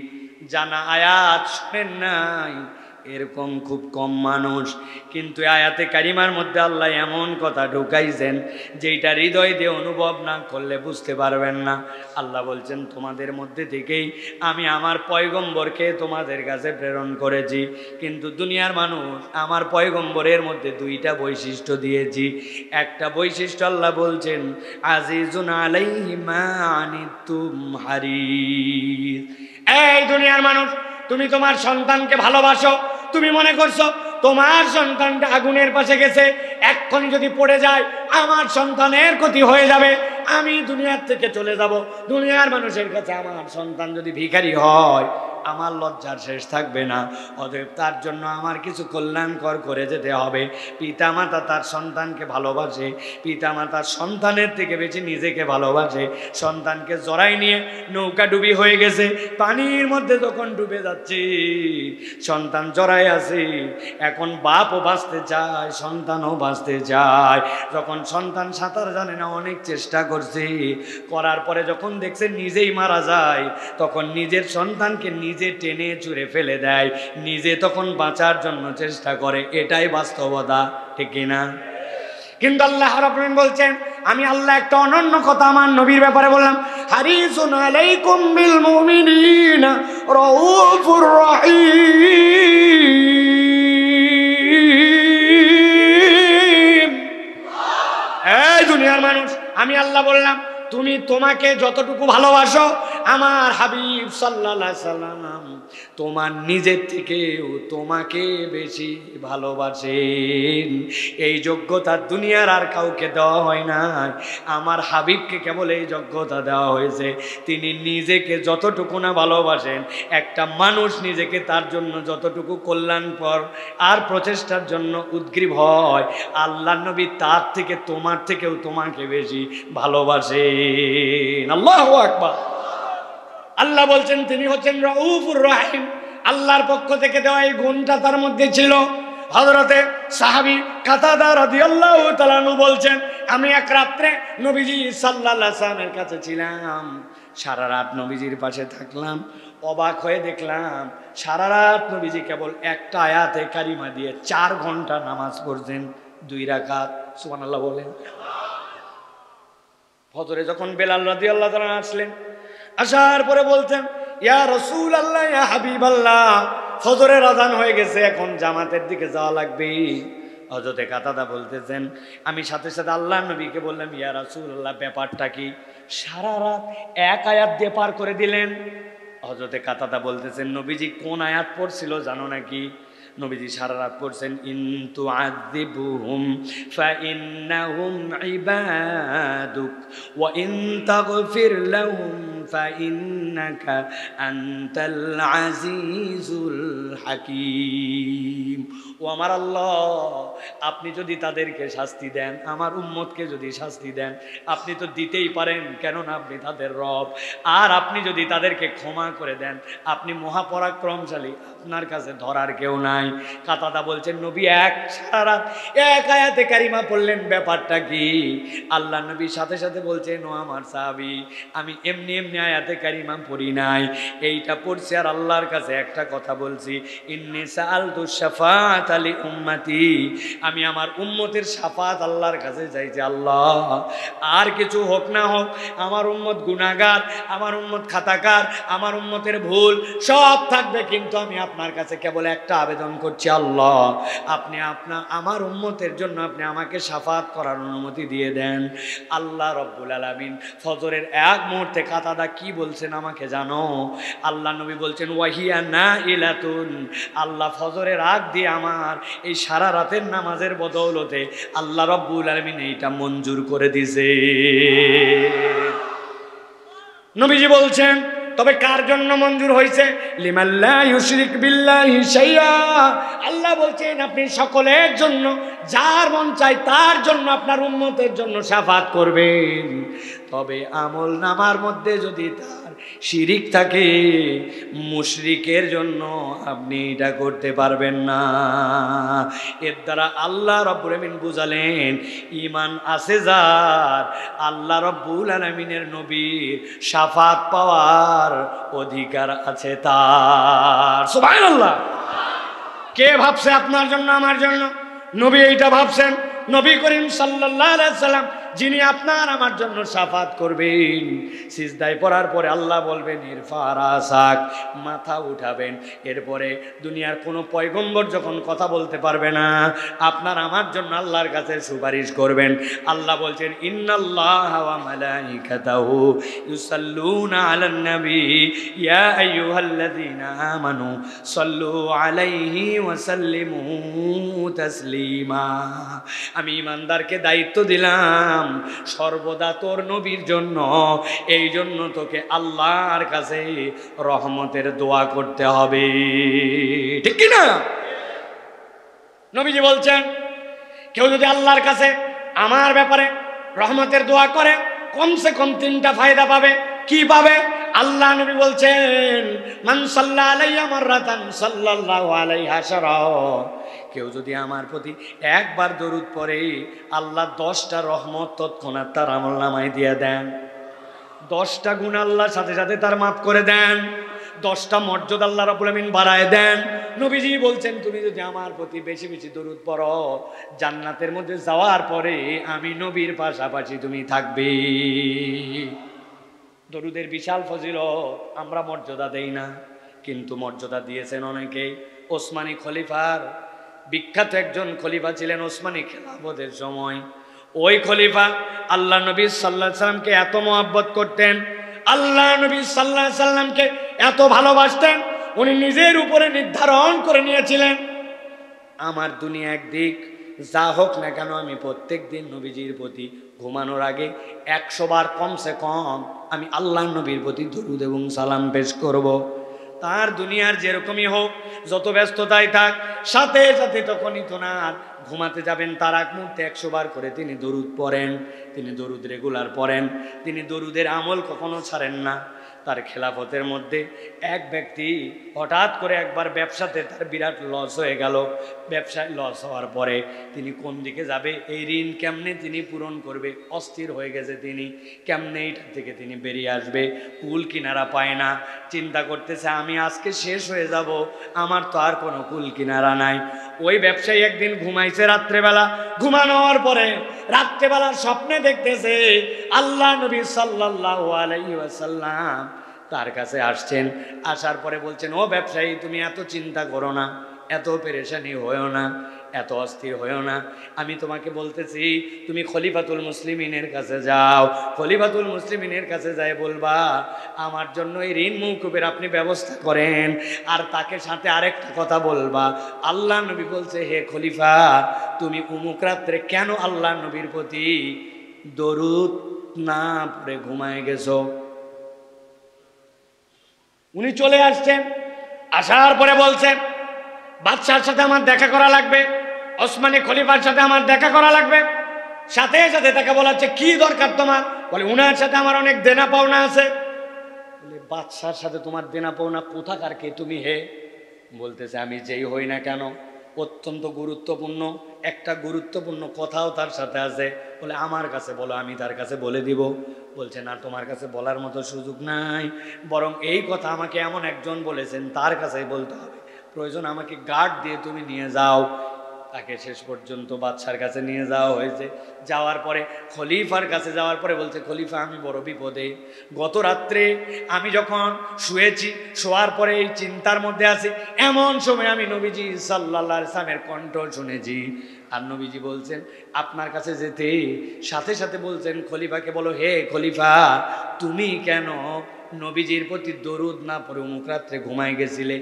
জানা আয়াত শুনেন নাই? এরকম খুব কম মানুষ, কিন্তু আয়াতে কারিমার মধ্যে আল্লাহ এমন কথা ঢুকাইছেন যেটা হৃদয় দিয়ে অনুভব না করলে বুঝতে পারবেন না। আল্লাহ বলছেন, তোমাদের মধ্যে থেকেই আমি আমার পয়গম্বরকে তোমাদের কাছে প্রেরণ করেছি, কিন্তু দুনিয়ার মানুষ আমার পয়গম্বরের মধ্যে দুইটা বৈশিষ্ট্য দিয়েছি। একটা বৈশিষ্ট্য আল্লাহ বলছেন, আজিজুন আলাইহি মা আনিতুম হারিস। এই দুনিয়ার মানুষ, তুমি তোমার সন্তানকে ভালোবাসো, তুমি মনে করছো তোমার সন্তানটা আগুনের পাশে গেছে, এক্ষুনি যদি পড়ে যায় আমার সন্তানের ক্ষতি হয়ে যাবে, আমি দুনিয়ার থেকে চলে যাব। দুনিয়ার মানুষের কাছে আমার সন্তান যদি ভিখারি হয় আমার লজ্জার শেষ থাকবে না। অতএব তার জন্য আমার কিছু কল্যাণকর করে যেতে হবে। পিতামাতা তার সন্তানকে ভালোবাসে, পিতামাতার সন্তানের থেকে বেশি নিজেকে ভালোবাসে। সন্তানকে জড়াই নিয়ে নৌকা ডুবি হয়ে গেছে, পানির মধ্যে যখন ডুবে যাচ্ছে, সন্তান জড়াই আছে, এখন বাপও বাঁচতে চায়, সন্তানও বাঁচতে চায়। যখন সন্তান সাঁতার জানে না, অনেক চেষ্টা করছে, করার পরে যখন দেখছে নিজেই মারা যায়, তখন নিজের সন্তানকে নিজে টেনে চুরে ফেলে দেয়, নিজে তখন বাঁচার জন্য চেষ্টা করে। এটাই বাস্তবতা, ঠিক কিনা? কিন্তু আল্লাহ রাব্বুল আলামিন বলছেন, আমি আল্লাহ একটা অনন্য কথা আমার নবীর ব্যাপারে বললাম, হারিসুন আলাইকুম বিল মুমিনিনা রাউফুর রহিম। এই দুনিয়ার মানুষ, আমি আল্লাহ বললাম, তুমি তোমাকে যতটুকু ভালোবাসো আমার হাবিব সাল্লাল্লাহু আলাইহি সাল্লাম তোমার নিজের থেকেও তোমাকে বেশি ভালোবাসেন। এই যোগ্যতা দুনিয়ার আর কাউকে দেওয়া হয় না, আমার হাবিবকে কেবল এই যোগ্যতা দেওয়া হয়েছে। তিনি নিজেকে যতটুকু না ভালোবাসেন, একটা মানুষ নিজেকে তার জন্য যতটুকু কল্যাণকর আর প্রচেষ্টার জন্য উদ্গ্রীব হয়, আল্লাহ নবী তার থেকে তোমার থেকেও তোমাকে বেশি ভালোবাসেন। আল্লাহু আকবার। আল্লাহ বলছেন তিনি হচ্ছেন রউফুর রহিম। আল্লাহর পক্ষ থেকে দেওয়া এই গুণটা তার মধ্যে ছিল। হযরতে সাহাবী কাতাদা রাদিয়াল্লাহু তাআলা আনহু বলছেন, আমি এক রাত্রে নবীজি সাল্লাল্লাহু আলাইহি ওয়াসাল্লামের কাছে ছিলাম, সারা রাত নবীজির পাশে থাকলাম। অবাক হয়ে দেখলাম সারা রাত নবীজি কেবল একটা আয়াতে কারিমা দিয়ে 4 ঘন্টা নামাজ পড়ছেন, 2 রাকাত। সুবহানাল্লাহ বলেন। ফজরে যখন বেলাল রাদিয়াল্লাহু তাআলা আসলেন, আসার পরে বলতেন, ইয়া রাসূলুল্লাহ, ইয়া হাবিবাল্লাহ, ফজরের আযান হয়ে গেছে, এখন জামাতের দিকে যাওয়া লাগবে। হযরতে কাতাদা বলতেছেন, আমি সাথে সাথে আল্লাহর নবীকে বললাম, ইয়া রাসূলুল্লাহ, ব্যাপারটা কি? সারা রাত এক আয়াত দিয়ে পার করে দিলেন। হযরতে কাতাদা বলতেছেন, নবীজি কোন আয়াত পড়ছিল জানো নাকি? নবীজি সারা রাত পড়ছেন, ইন তুআযিবুহুম ফাইন্নাহুম ইবাদুক ওয়া ইন তাগফির লাহুম ফাইন্নাকা আনতাল আজিজুল হাকীম। ও আমার আল্লাহ, আপনি যদি তাদেরকে শাস্তি দেন, আমার উম্মতকে যদি শাস্তি দেন, আপনি তো দিতেই পারেন, কেননা আপনি তাদের রব। আর আপনি যদি তাদেরকে ক্ষমা করে দেন, আপনি মহাপরাক্রমশালী, আপনার কাছে ধরার কেউ নাই। কাতাদা বলছেন, নবী সারা রাত এক আয়াতে কারিমা পড়লেন, ব্যাপারটা কি? আল্লাহ নবী সাথে সাথে বলছেন, ও আমার সাহাবী, আমি এমনি এমনি আয়াতে কারিমা পড়ি নাই, এইটা পড়ছি আর আল্লাহর কাছে একটা কথা বলছি, ইন্নী সাআলতু শাফাআত লি উম্মতি, আমি আমার উম্মতের শাফাত আল্লাহর কাছে চাইছি। আল্লাহ, আর কিছু হোক না হোক, আমার উম্মত গুনাহগার, আমার উম্মত খাতাকার, আমার উম্মতের ভুল সব থাকবে, কিন্তু আমি আপনার কাছে কেবল একটা আবেদন করছি, আল্লাহ, আপনি আমার উম্মতের জন্য আপনি আমাকে শাফাত করার অনুমতি দিয়ে দেন। আল্লাহ রব্বুল আলামিন ফজরের এক মুহূর্তে কাতাদা কি বলছেন আমাকে জানো? আল্লাহ নবী বলছেন, ওয়াহিয়া নাইলাতুন, আল্লাহ ফজরের আগ দিয়ে আমার এই সারা রাতের নামাজের বদৌলতে আল্লাহ রব্বুল আলামিন এইটা মঞ্জুর করে দিয়েছে। নবীজি বলছেন, তবে কার জন্য মঞ্জুর হয়েছে? লিমাল্লা ইউশরিক বিল্লাহি শাইআ, আল্লাহ বলছেন আপনি সকলের জন্য, যার মন চায় তার জন্য, আপনার উম্মতের জন্য শাফাত করবেন। তবে আমল নামার মধ্যে যদি তার শিরিক থাকে, মুশরিকের জন্য আপনি এটা করতে পারবেন না। এর দ্বারা আল্লাহ রব্বুল আলামিন বুঝালেন, ঈমান আছে যার, আল্লাহ রব্বুল আলামিনের নবীর শাফাত পাওয়ার অধিকার আছে তার। সুবহানাল্লাহ। কে ভাবছে আপনার জন্য আমার জন্য? নবী এইটা ভাবছেন। নবী করিম সাল্লাল্লাহু আলাইহি সাল্লাম যিনি আপনার আমার জন্য শাফাত করবেন, সিজদায় পড়ার পরে আল্লাহ বলবেন, ইরফা রাসাক, মাথা উঠাবেন। এরপরে দুনিয়ার কোনো পয়গম্বর যখন কথা বলতে পারবে না, আপনার আমার জন্য আল্লাহর কাছে সুপারিশ করবেন। আল্লাহ বলছেন, ইন্নাল্লাহা ওয়া মালাইকাতাহু ইউসাল্লুনা আলান নবী ইয়া আইয়ুহাল্লাযীনা আমানু সাল্লু আলাইহি ওয়া সাল্লিমু তাসলিমা। আমি ঈমানদারকে দায়িত্ব দিলাম সর্বদা তোর নবীর জন্য, এই জন্য তোকে আল্লাহর কাছে রহমতের দোয়া করতে হবে, ঠিক কি না? নবীজি বলছেন, কেউ যদি আল্লাহর কাছে আমার ব্যাপারে রহমতের দোয়া করে, কমসে কম 3টা ফায়দা পাবে। কি পাবে? আল্লাহ নবী বলছেন, মান সাল্লা আলাইয়া মাররাতান সাল্লাল্লাহু আলাইহি আশারা, কেউ যদি আমার প্রতি একবার দরুদ পড়ে, আল্লাহ 10টা রহমত তৎক্ষণাৎ তার আমলনামায় দিয়ে দেন। 10টা গুনাহ আল্লাহর সাথে সাথে তার মাফ করে দেন। 10টা মর্যাদা আল্লাহ রাব্বুল আমিন বাড়ায় দেন। নবীজি বলছেন, তুমি যদি আমার প্রতি বেশি বেশি দরুদ পড়ো, জান্নাতের মধ্যে যাওয়ার পরে আমি নবীর পাশাপাশি তুমি থাকবে। দরুদের বিশাল ফজিলত, আমরা মর্যাদা দেই না, কিন্তু মর্যাদা দিয়েছেন অনেকে। ওসমানী খলিফার, বিখ্যাত একজন খলিফা ছিলেন ওসমানী খেলাফতের সময়। ওই খলিফা আল্লাহ নবী সাল্লাল্লাহু আলাইহি সাল্লামকে এত মহব্বত করতেন, আল্লাহ নবী সাল্লাল্লাহু আলাইহি সাল্লামকে এত ভালোবাসতেন, উনি নিজের উপরে নির্ধারণ করে নিয়েছিলেন, আমার দুনিয়া একদিক, যা হোক না কেন আমি প্রত্যেক দিন নবীজির প্রতি ঘুমানোর আগে 100 বার কমসে কম আমি আল্লাহ নবীর প্রতি দরুদ এবং সালাম পেশ করব। তার দুনিয়ার যেরকমই হোক, যত ব্যস্ততায় থাক, সাথে সাথে তখনই তো না ঘুমাতে যাবেন তার আগ মুহূর্তে 100 বার করে তিনি দরুদ পড়েন। তিনি দরুদ রেগুলার পড়েন, তিনি দরুদের আমল কখনো ছাড়েন না। তার খেলাফতের মধ্যে এক ব্যক্তি হঠাৎ করে একবার ব্যবসাতে তার বিরাট লস হয়ে গেল। ব্যবসায় লস হওয়ার পরে তিনি কোন দিকে যাবে, এই ঋণ কেমনে তিনি পূরণ করবে, অস্থির হয়ে গেছে তিনি, কেমনে এইটা থেকে তিনি বেরিয়ে আসবে, কুল কিনারা পায় না। চিন্তা করতেছে আমি আজকে শেষ হয়ে যাব, আমার তো আর কোনো কুল কিনারা নাই। ওই ব্যবসায়ী একদিন ঘুমাইছে রাত্রেবেলা, ঘুমানোর পরে রাত্রেবেলার স্বপ্নে দেখতেছে আল্লাহ নবী সাল্লাল্লাহু আলাইহি ওয়াসাল্লাম তার কাছে আসছেন। আসার পরে বলছেন, ও ব্যবসায়ী তুমি এত চিন্তা করো না, এত পেরেশানি হয়েও না, এত অস্থির হয়েও না। আমি তোমাকে বলতেছি তুমি খলিফাতুল মুসলিমিনের কাছে যাও, খলিফাতুল মুসলিমিনের কাছে যাই বলবা আমার জন্য এই ঋণ মওকুফের আপনি ব্যবস্থা করেন। আর তাকে সাথে আরেকটা কথা বলবা, আল্লাহ নবী বলছে হে খলিফা তুমি উমুক রাত্রে কেন আল্লাহ নবীর প্রতি দরুদ না পড়ে ঘুমায় গেছো। উনি চলে আসছেন, আসার পরে বলছেন বাদশার সাথে আমার দেখা করা লাগবে, ওসমানী খলিফার সাথে আমার দেখা করা লাগবে। সাথে সাথে তাকে বলাচ্ছে কি দরকার তোমার, বলে উনার সাথে আমার অনেক দেনা পাওনা আছে। বলে বাদশার সাথে তোমার দেনা পাওনা কোথাকার কে তুমি হে? বলতেছে আমি যেই হই না কেন অত্যন্ত গুরুত্বপূর্ণ একটা গুরুত্বপূর্ণ কথাও তার সাথে আছে। বলে আমার কাছে বলো, আমি তার কাছে বলে দিব। বলছে না তোমার কাছে বলার মতো সুযোগ নাই, বরং এই কথা আমাকে এমন একজন বলেছেন তার কাছেই বলতে হবে, প্রয়োজন আমাকে গার্ড দিয়ে তুমি নিয়ে যাও। তাকে শেষ পর্যন্ত বাদশার কাছে নিয়ে যাওয়া হয়েছে। যাওয়ার পরে খলিফার কাছে যাওয়ার পরে বলছে খলিফা আমি বড় বিপদে, গত রাত্রে আমি যখন শুয়েছি, শোয়ার পরে এই চিন্তার মধ্যে আছি, এমন সময় আমি নবীজি সাল্লাল্লাহু আলাইহি ওয়াসাল্লামের কণ্ঠ শুনেছি। আর নবীজি বলছেন আপনার কাছে যেতে সাথে সাথে বলছেন খলিফাকে বলো হে খলিফা তুমি কেন নবীজির প্রতি দরুদ না পড়ে অমুক রাত্রে ঘুমায় গেছিলে।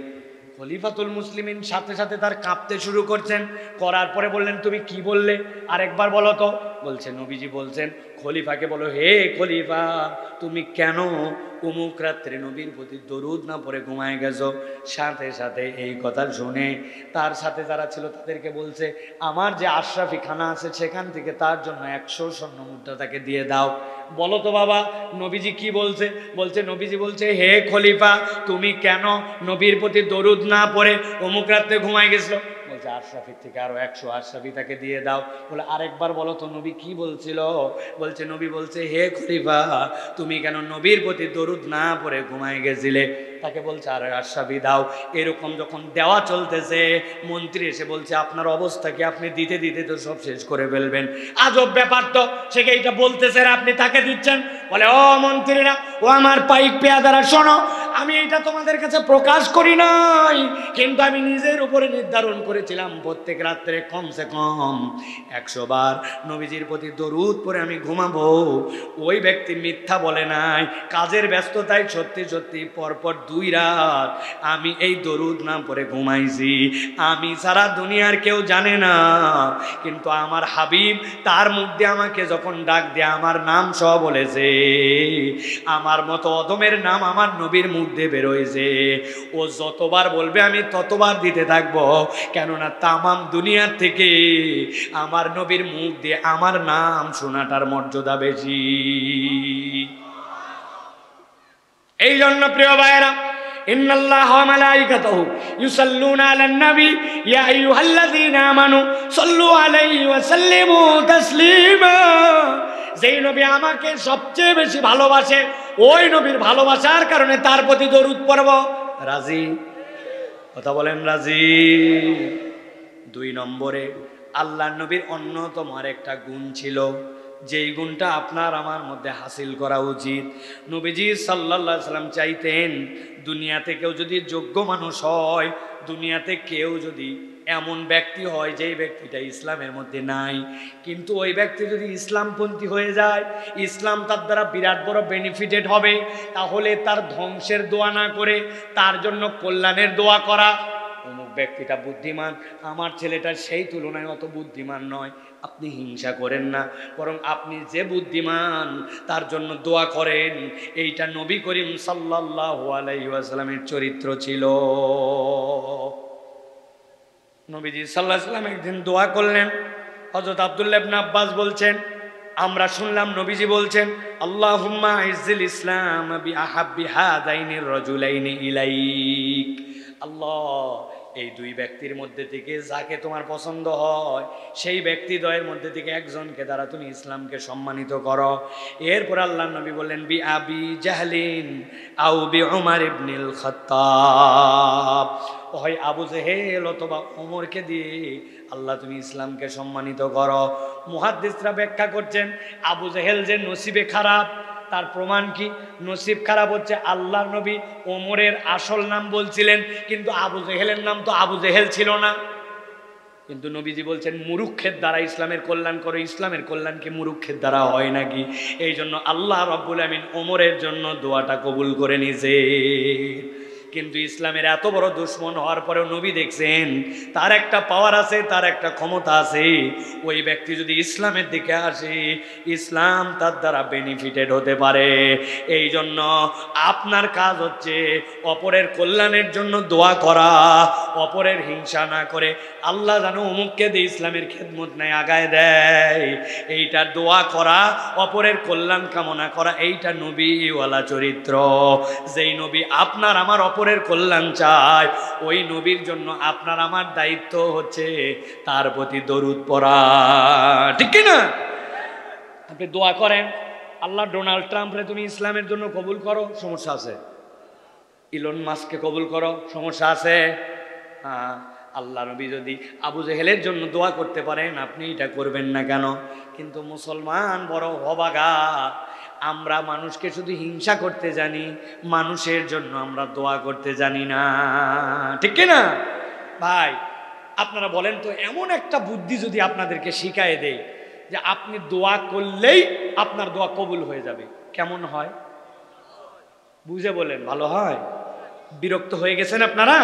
খলিফাতুল মুসলিমিন সাথে সাথে তার কাঁপতে শুরু করছেন, করার পরে বললেন তুমি কি বললে আরেকবার বলো তো। বলছে নবীজি বলছেন খলিফাকে বলো হে খলিফা তুমি কেন অমুক রাত্রে নবীর প্রতি দরুদ না পড়ে ঘুমায় গেছো। সাথে সাথে এই কথা শুনে তার সাথে যারা ছিল তাদেরকে বলছে আমার যে আশরাফি খানা আছে সেখান থেকে তার জন্য 100 স্বর্ণ মুদ্রা তাকে দিয়ে দাও। বলো তো বাবা নবীজি কি বলছে। বলছে নবীজি বলছে হে খলিফা তুমি কেন নবীর প্রতি দরুদ না পড়ে অমুক রাত্রে ঘুমায় গেছিল। বলছে আশরাফির থেকে আরো 100 আশরাফি তাকে দিয়ে দাও। বলে আরেকবার বলো তো নবী কি বলছিল। বলছে নবী বলছে হে খলিফা তুমি কেন নবীর প্রতি দরুদ না পড়ে ঘুমায় গেছিলে। তাকে বলছে আর আশরাফি দাও। এরকম যখন দেওয়া চলতেছে মন্ত্রী এসে বলছে আপনার অবস্থা কি, আপনি দিতে দিতে তো সব শেষ করে ফেলবেন, আজব ব্যাপার তো, সে এইটা বলতেছেন আপনি তাকে দিচ্ছেন। বলে ও মন্ত্রীরা ও আমার পাইক পেয়াদারা শোনো, আমি এটা তোমাদের কাছে প্রকাশ করি নাই, কিন্তু আমি নিজের উপরে নির্ধারণ করেছিলাম প্রত্যেক রাত্রে কমসে কম 100 বার নবীজির প্রতি দরুদ পড়ে আমি ঘুমাবো। ওই ব্যক্তি মিথ্যা বলে নাই, কাজের ব্যস্ততায় সত্যি সত্যি পরপর 2 রাত আমি এই দরুদ না পড়ে ঘুমাইছি। আমি সারা দুনিয়ার কেউ জানে না, কিন্তু আমার হাবিব তার মুখ দিয়ে আমাকে যখন ডাক দিয়ে আমার নাম সহ বলেছে, আমার মতো অদমের নাম আমার নবীর মুখ দিয়ে বেরোয়েছে, ও যতবার বলবে আমি ততবার দিতে থাকবো, কেননা তামাম দুনিয়ার থেকে আমার নবীর মুখ দিয়ে আমার নাম শোনাটার মর্যাদা বেশি। এই জন্য প্রিয় ভাইরা ইন্নাল্লাহা ওয়া মালাইকাতাহু ইউসাল্লুনা আলান নবী ইয়া আইয়ুহাল্লাযীনা আমানু সাল্লু আলাইহি ওয়া সাল্লিমু তাসলিমা। যেই নবী আমাকে সবচেয়ে বেশি ভালোবাসে ওই নবীর ভালোবাসার কারণে তার প্রতি দরুদ পড়ব। রাজি? কথা বলেন রাজি? 2 নম্বরে আল্লাহর নবীর অন্যতম আরেকটা গুণ ছিল, যেই গুণটা আপনার আমার মধ্যে হাসিল করা উচিত। নবীজি সাল্লাল্লাহু আলাইহি সাল্লাম চাইতেন দুনিয়াতে কেউ যদি যোগ্য মানুষ হয়, দুনিয়াতে কেউ যদি এমন ব্যক্তি হয় যেই ব্যক্তিটা ইসলামের মধ্যে নাই, কিন্তু ওই ব্যক্তি যদি ইসলামপন্থী হয়ে যায়, ইসলাম তার দ্বারা বিরাট বড় বেনিফিটেড হবে, তাহলে তার ধ্বংসের দোয়া না করে তার জন্য কল্যাণের দোয়া করা। অমুক ব্যক্তিটা বুদ্ধিমান, আমার ছেলেটা সেই তুলনায় অত বুদ্ধিমান নয়, আপনি হিংসা করেন না, বরং আপনি যে বুদ্ধিমান তার জন্য দোয়া করেন। এইটা নবী করিম সাল্লাল্লাহু আলাইহি ওয়াসাল্লামের চরিত্র ছিল। নবীজি সাল্লাল্লাহু আলাইহি ওয়াসাল্লাম একদিন দোয়া করলেন। হযরত আব্দুল্লাহ ইবনে আব্বাস বলছেন আমরা শুনলাম নবীজি বলছেন আল্লাহুম্মা ইজ্জিল ইসলাম বিআহাব্বি হাদাইনির রাজুলাইনি ইলাইক। আল্লাহ, এই দুই ব্যক্তির মধ্যে থেকে যাকে তোমার পছন্দ হয় সেই ব্যক্তি দ্বয়ের মধ্যে থেকে একজনকে দ্বারা তুমি ইসলামকে সম্মানিত করো। এরপর আল্লাহর নবী বললেন বি আবি জাহলিন আও বি উমর ইবনুল খাত্তাব, হয় আবু জেহেল অথবা ওমরকে দিয়ে আল্লাহ তুমি ইসলামকে সম্মানিত করো। মুহাদ্দিসরা ব্যাখ্যা করছেন আবু জেহেল যে নসিবে খারাপ তার প্রমাণ কি? নসিব খারাপ হচ্ছে আল্লাহর নবী ওমরের আসল নাম বলছিলেন, কিন্তু আবু জেহেলের নাম তো আবু জেহেল ছিল না। কিন্তু নবীজি বলছেন মুরুক্ষের দ্বারা ইসলামের কল্যাণ করো। ইসলামের কল্যাণ কি মুরুক্ষের দ্বারা হয় নাকি? এই জন্য আল্লাহ রাব্বুল আমিন ওমরের জন্য দোয়াটা কবুল করে নিছে। কিন্তু ইসলামের এত বড় দুশ্মন হওয়ার পরেও নবী দেখছেন তার একটা পাওয়ার আছে, তার একটা ক্ষমতা আছে। ওই ব্যক্তি যদি ইসলামের দিকে আসে ইসলাম তার দ্বারা বেনিফিটেড হতে পারে। এই জন্য আপনার কাজ হচ্ছে অপরের কল্যাণের জন্য দোয়া করা, অপরের হিংসা না করে আল্লাহ যেন অমুককে দিয়ে ইসলামের খেদমত নেয় আগায় দেয়, এইটা দোয়া করা, অপরের কল্যাণ কামনা করা, এইটা নবীওয়ালা চরিত্র। যেই নবী আপনার আমার অপরের কল্যাণ চায় ওই নবীর জন্য আপনার আমার দায়িত্ব হচ্ছে তার প্রতি দরুদ পড়া, ঠিক কি না? আপনি দোয়া করেন আল্লাহ ডোনাল্ড ট্রাম্পরে তুমি ইসলামের জন্য কবুল করো, সমস্যা আছে? ইলন মাস্ককে কবুল করো, সমস্যা আছে? হ্যাঁ, আল্লাহ নবী যদি আবু জেহেলের জন্য দোয়া করতে পারেন আপনি এটা করবেন না কেন? কিন্তু মুসলমান বড় হবাগা, আমরা মানুষকে শুধু হিংসা করতে জানি, মানুষের জন্য আমরা দোয়া করতে জানি না, ঠিক কি না ভাই? আপনারা বলেন তো, এমন একটা বুদ্ধি যদি আপনাদেরকে শিখায় দেয় যে আপনি দোয়া করলেই আপনার দোয়া কবুল হয়ে যাবে, কেমন হয়? বুঝে বলেন, ভালো হয়? বিরক্ত হয়ে গেছেন আপনারা?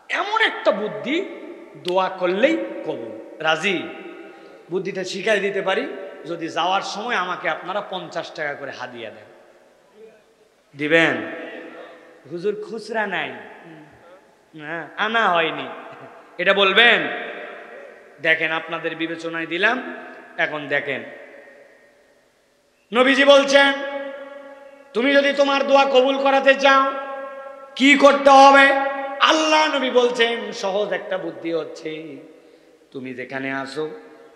এমন একটা বুদ্ধি, দোয়া করলেই কবুল, রাজি? বুদ্ধিটা শিখাই দিতে পারি যদি যাওয়ার সময় আমাকে আপনারা 50 টাকা করে হাদিয়া দেন। দিবেন? হুজুর খুচরা নাই, আনা হয়নি, এটা বলবেন? দেখেন আপনাদের বিবেচনায় দিলাম। এখন দেখেন নবীজি বলছেন তুমি যদি তোমার দোয়া কবুল করাতে চাও কি করতে হবে? আল্লাহ নবী বলছেন সহজ একটা বুদ্ধি হচ্ছে, তুমি যেখানে আসো,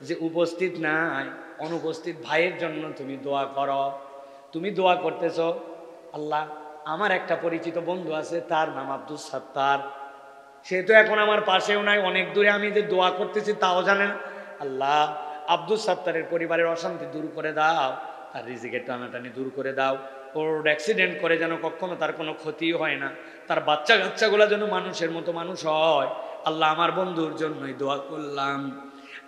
যে উপস্থিত নাই অনুপস্থিত ভাইয়ের জন্য তুমি দোয়া করো। তুমি দোয়া করতেছ, আল্লাহ আমার একটা পরিচিত বন্ধু আছে তার নাম আব্দুল সাত্তার, সে তো এখন আমার পাশেও নাই, অনেক দূরে, আমি যে দোয়া করতেছি তাও জানে না। আল্লাহ আব্দুল সাত্তারের পরিবারের অশান্তি দূর করে দাও, তার রিজিকের টানাটানি দূর করে দাও, ওর অ্যাক্সিডেন্ট করে যেন কখনো তার কোনো ক্ষতি হয় না, তার বাচ্চা কাচ্চাগুলো যেন মানুষের মতো মানুষ হয়। আল্লাহ আমার বন্ধুর জন্যই দোয়া করলাম।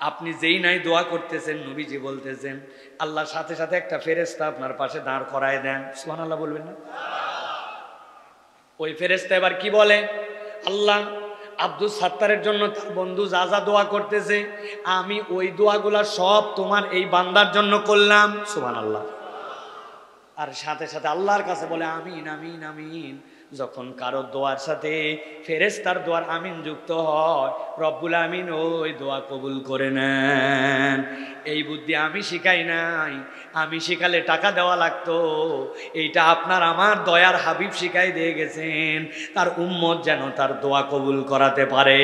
আপনি যেই নাই দোয়া করতেছেন নবীজি বলতেছেন আল্লাহর সাথে সাথে একটা ফেরেশতা আপনার পাশে দাঁড় করায় দেন। সুবহানাল্লাহ বলবেন না? ওই ফেরেশতা এবার কি বলে, আল্লাহ আব্দুল সাত্তারের জন্য তার বন্ধু যা যা দোয়া করতেছে আমি ওই দোয়াগুলা সব তোমার এই বান্দার জন্য করলাম। সুবহানাল্লাহ। আর সাথে সাথে আল্লাহর কাছে বলে আমিন আমিন আমিন। যখন কারো দোয়ার সাথে ফেরেশতার দোয়ার আমিন যুক্ত হয় রব্বুল আমিন ওই দোয়া কবুল করে নেন। এই বুদ্ধি আমি শিখাই নাই, আমি শিখালে টাকা দেওয়া লাগতো, এইটা আপনার আমার দয়ার হাবিব শিখাই দিয়ে গেছেন তার উম্মত যেন তার দোয়া কবুল করাতে পারে।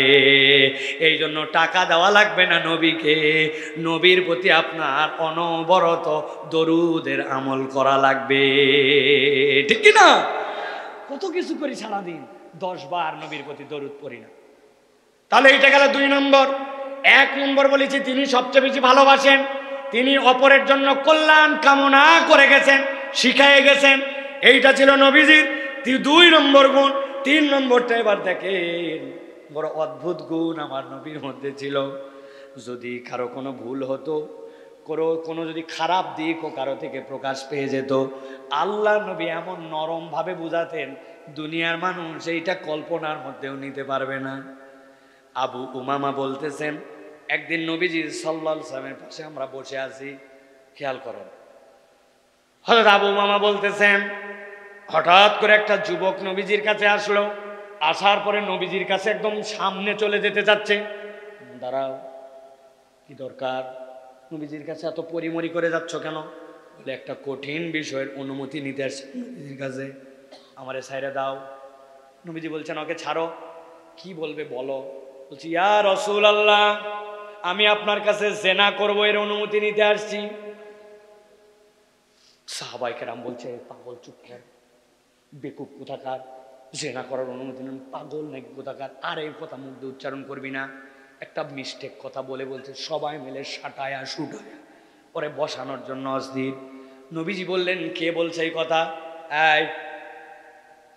এই জন্য টাকা দেওয়া লাগবে না নবীকে, নবীর প্রতি আপনার অনবরত দরুদের আমল করা লাগবে, ঠিক কি না? কত কিছু করি সারাদিন, 10 বার নবীর প্রতি দরুদ পড়ি না। তাহলে এটা গেল 2 নম্বর। 1 নম্বর বলেছি তিনি সবচেয়ে বেশি ভালোবাসেন, তিনি অপরের জন্য কল্যাণ কামনা করে গেছেন, শিখায়ে গেছেন, এইটা ছিল নবীজির 2 নম্বর গুণ। 3 নম্বরটা এবার দেখেন, বড় অদ্ভুত গুণ আমার নবীর মধ্যে ছিল। যদি কারো কোনো ভুল হতো, কোনো যদি খারাপ দিকও কারো থেকে প্রকাশ পেয়ে যেত, আল্লাহ নবী এমন নরম ভাবে বুঝাতেন দুনিয়ার মানুষ এইটা কল্পনার মধ্যেও নিতে পারবে না। আবু উমামা বলতেছেন একদিন নবীজি সাল্লাল্লাহু আলাইহি ওয়াসাল্লামের পাশে আমরা বসে আছি, খেয়াল করেন, হযরত আবু উমামা বলতেছেন হঠাৎ করে একটা যুবক নবীজির কাছে আসলো, আসার পরে নবীজির কাছে একদম সামনে চলে যেতে চাচ্ছে। দাঁড়াও, কি দরকার? নবীজির কাছে এত পরিমরি করে যাচ্ছ কেন? বলে একটা কঠিন বিষয়ের অনুমতি নিতে আসছে নবীজির কাছে, আমারে ছাইরে দাও। নবীজি বলছেন ওকে ছাড়ো। কি বলবে বলো? বলছি ইয়া রাসূলুল্লাহ, আমি আপনার কাছে জেনা করবো এর অনুমতি নিতে আসছি। সাহাবায়ে কেরাম বলছে পাগল, চুপ কর, বেকুব কোথাকার, জেনা করার অনুমতি নেন, পাগল নাকি কোথাকার, আর এই কথা মুখ দিয়ে উচ্চারণ করবি না। একটা মিস্টেক কথা বলে বলছে সবাই মিলে সাটায়া শুটায়া পরে বসানোর জন্য অস্থির। নবীজি বললেন কে বলছে এই কথা? এই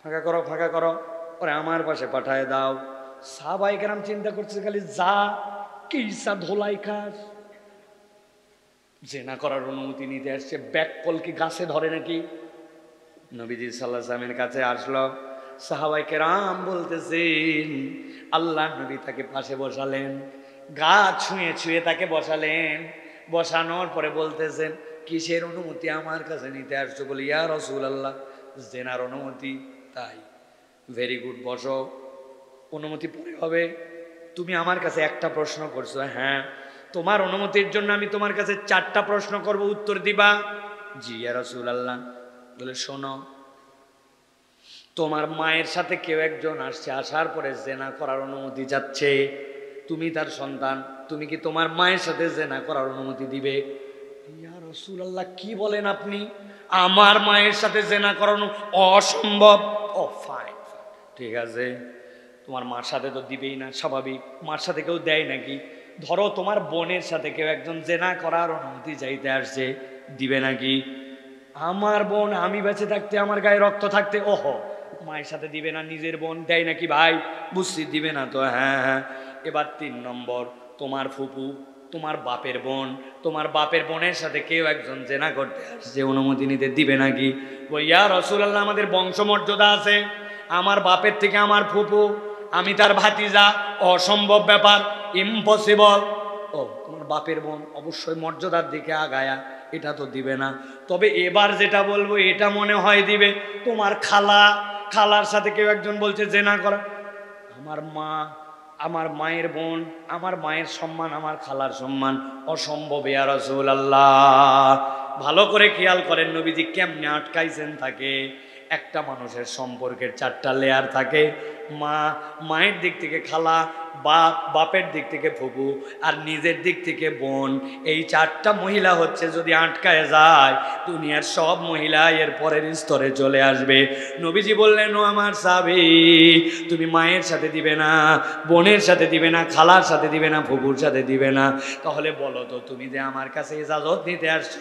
ফাঁকা করো, ফাঁকা করো, পরে আমার পাশে পাঠায় দাও। সাহাবায়ে কেরাম চিন্তা করছে খালি যা কিসা ধোলাই খাস, জেনা করার অনুমতি নিতে আসছে, ব্যাককল কি গাছে ধরে নাকি? নবীজি সাল্লাল্লাহু আলাইহি ওয়াসাল্লামের কাছে আসলো, সাহাবায়ে কেরাম বলতেছেন আল্লাহ নবী তাকে পাশে বসালেন, গা ছুঁয়ে ছুঁয়ে তাকে বসালেন। বসানোর পরে বলতেছেন কিসের অনুমতি আমার কাছে নিতে আসছো? বলি ইয়া রাসূলুল্লাহ, জেনার অনুমতি। তাই ভেরি গুড, বসো, অনুমতি পরে হবে। তুমি আমার কাছে একটা প্রশ্ন করছো, হ্যাঁ, তোমার অনুমতির জন্য আমি তোমার কাছে 4টা প্রশ্ন করব, উত্তর দিবা। জি ইয়া রাসূলুল্লাহ। বলে শোনো, তোমার মায়ের সাথে কেউ একজন আসছে, আসার পরে জেনা করার অনুমতি যাচ্ছে, তুমি তার সন্তান, তুমি কি তোমার মায়ের সাথে জেনা করার অনুমতি দিবে? ইয়া রাসূলুল্লাহ, কি বলেন আপনি? আমার মায়ের সাথে জেনা করানো অসম্ভব। ও ফাইন, ঠিক আছে, তোমার মার সাথে তো দিবেই না, স্বাভাবিক, মার সাথে কেউ দেয় নাকি? ধরো তোমার বোনের সাথে কেউ একজন জেনা করার অনুমতি চাইতে আসছে, দিবে নাকি? আমার বোন, আমি বেঁচে থাকতে, আমার গায়ে রক্ত থাকতে, ওহো, মায়ের সাথে দিবে না, নিজের বোন দেয় নাকি ভাই? বুঝছি দিবে না তো, হ্যাঁ হ্যাঁ। এবার 3 নম্বর, তোমার ফুপু, তোমার বাপের বোন, তোমার বাপের বোনের সাথে কেউ একজন জেনা করতে আসছে, অনুমতি নিতে দিবে নাকি? ওই ইয়া রাসূলুল্লাহ, আমাদের বংশমর্যাদা আছে, আমার বাপের থেকে আমার ফুপু, আমি তার ভাতিজা, অসম্ভব ব্যাপার, ইম্পসিবল। ও তোমার বাপের বোন, অবশ্যই মর্যাদার দিকে আগায়া, এটা তো দিবে না। তবে এবার যেটা বলবো এটা মনে হয় দিবে, তোমার খালা, খালার সাথে কেউ একজন বলছে জেনা করা, আমার মা, আমার মায়ের বোন, আমার মায়ের সম্মান, আমার খালার সম্মান, অসম্ভব ইয়া রাসূলুল্লাহ। ভালো করে খেয়াল করেন নবীজি কেমনে আটকাইছেন থাকে। একটা মানুষের সম্পর্কের 4টা লেয়ার থাকে, মা, মায়ের দিক থেকে খালা, বাপ, বাপের দিক থেকে ফুপু, আর নিজের দিক থেকে বোন। এই 4টা মহিলা হচ্ছে যদি আটকায় যায়, দুনিয়ার সব মহিলা এর পরের স্তরে চলে আসবে। নবীজি বললেন ও আমার সাহাবী, তুমি মায়ের সাথে দিবে না, বোনের সাথে দিবে না, খালার সাথে দিবে না, ফুপুর সাথে দিবে না। তাহলে বলো তো, তুমি যে আমার কাছে ইজাজত নিতে আসছো,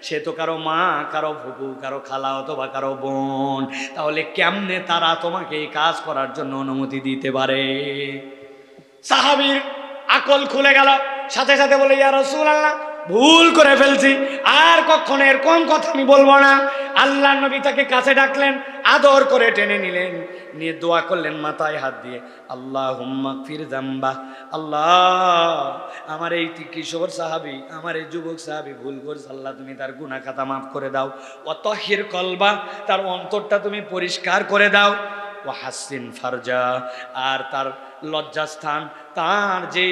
সে তো কারো মা, কারো ফুপু, কারো খালা অথবা কারো বোন, তাহলে কেমনে তারা তোমাকে এই কাজ করার জন্য অনুমতি দিতে পারে? সাহাবীর আকল খুলে গেল, সাথে সাথে বলে ইয়া রাসূলুল্লাহ, ভুল করে ফেলছি, আর কখনো এরকম কথা আমি বলবো না। আল্লাহ নবী তাকে কাছে ডাকলেন, আদর করে টেনে নিলেন, নিয়ে দোয়া করলেন মাথায় হাত দিয়ে, আল্লাহুম্মা ফির যামবা, আল্লাহ আমার এই কিশোর সাহাবী, আমার এই যুবক সাহাবী ভুল করছে, আল্লাহ তুমি তার গুনাহ খাতা মাফ করে দাও। ওয়া তাহির কলবা, তার অন্তরটা তুমি পরিষ্কার করে দাও। ওয়া হাসিন ফারজা, আর তার লজ্জাস্থান, তার যে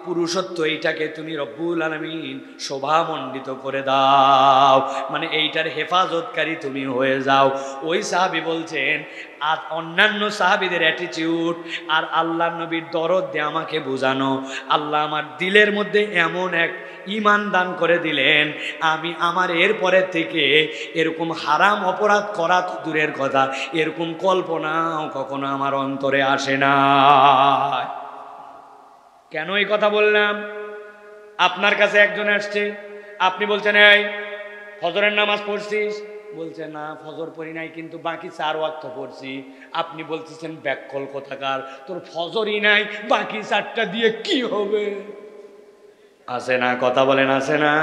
পুরুষত্ব, এইটাকে তুমি রব্বুল আলামিন শোভামণ্ডিত করে দাও, মানে এইটার হেফাজতকারী তুমি হয়ে যাও। ওই সাহাবী বলছেন, আর অন্যান্য সাহাবীদের অ্যাটিটিউড আর আল্লাহ নবীর দরদ দিয়ে আমাকে বোঝানো, আল্লাহ আমার দিলের মধ্যে এমন এক ঈমান দান করে দিলেন, আমি আমার এরপরের থেকে এরকম হারাম অপরাধ করা তো দূরের কথা, এরকম কল্পনাও কখনো আমার অন্তরে আসে না। কেন এই কথা বললাম? আপনার কাছে একজন আসছে, আপনি বলছেন এই ফজরের নামাজ পড়ছিস? বলছে না ফজর পড়ি নাই, কিন্তু বাকি 4 ওয়াক্ত পড়ছি। আপনি বলতেছেন ব্যাককল কোথাকার, তোর ফজরই নাই, বাকি 4টা দিয়ে কি হবে? আসে না, কথা বলেন, আসে না?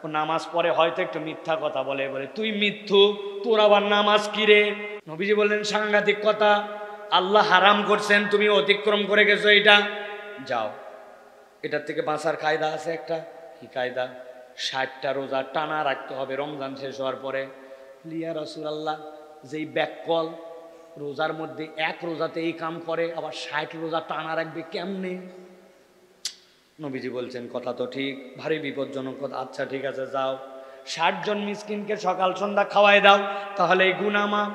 ও নামাজ পড়ে, হয়তো একটু মিথ্যা কথা বলে, বলে তুই মিথ্যু, তোর আবার নামাজ কি রে? নবীজি বললেন সাংঘাতিক কথা, আল্লাহ হারাম করছেন, তুমি অতিক্রম করে গেছো, এটা যাও। এটার থেকে বাঁচার কায়দা আছে একটা, কি কায়দা? 60টা রোজা টানা রাখতে হবে রমজান শেষ হওয়ার পরে। ইয়া রাসূলুল্লাহ, যেই ব্যাককল রোজার মধ্যে 1 রোজাতে এই কাম করে, আবার 60 রোজা টানা রাখবে কেমনে? নবীজি বলছেন কথা তো ঠিক, ভারী বিপজ্জনক কথা। আচ্ছা ঠিক আছে যাও, 60 জন মিসকিনকে সকাল সন্ধ্যা খাওয়াই দাও, তাহলে এই গুনাহ মাফ।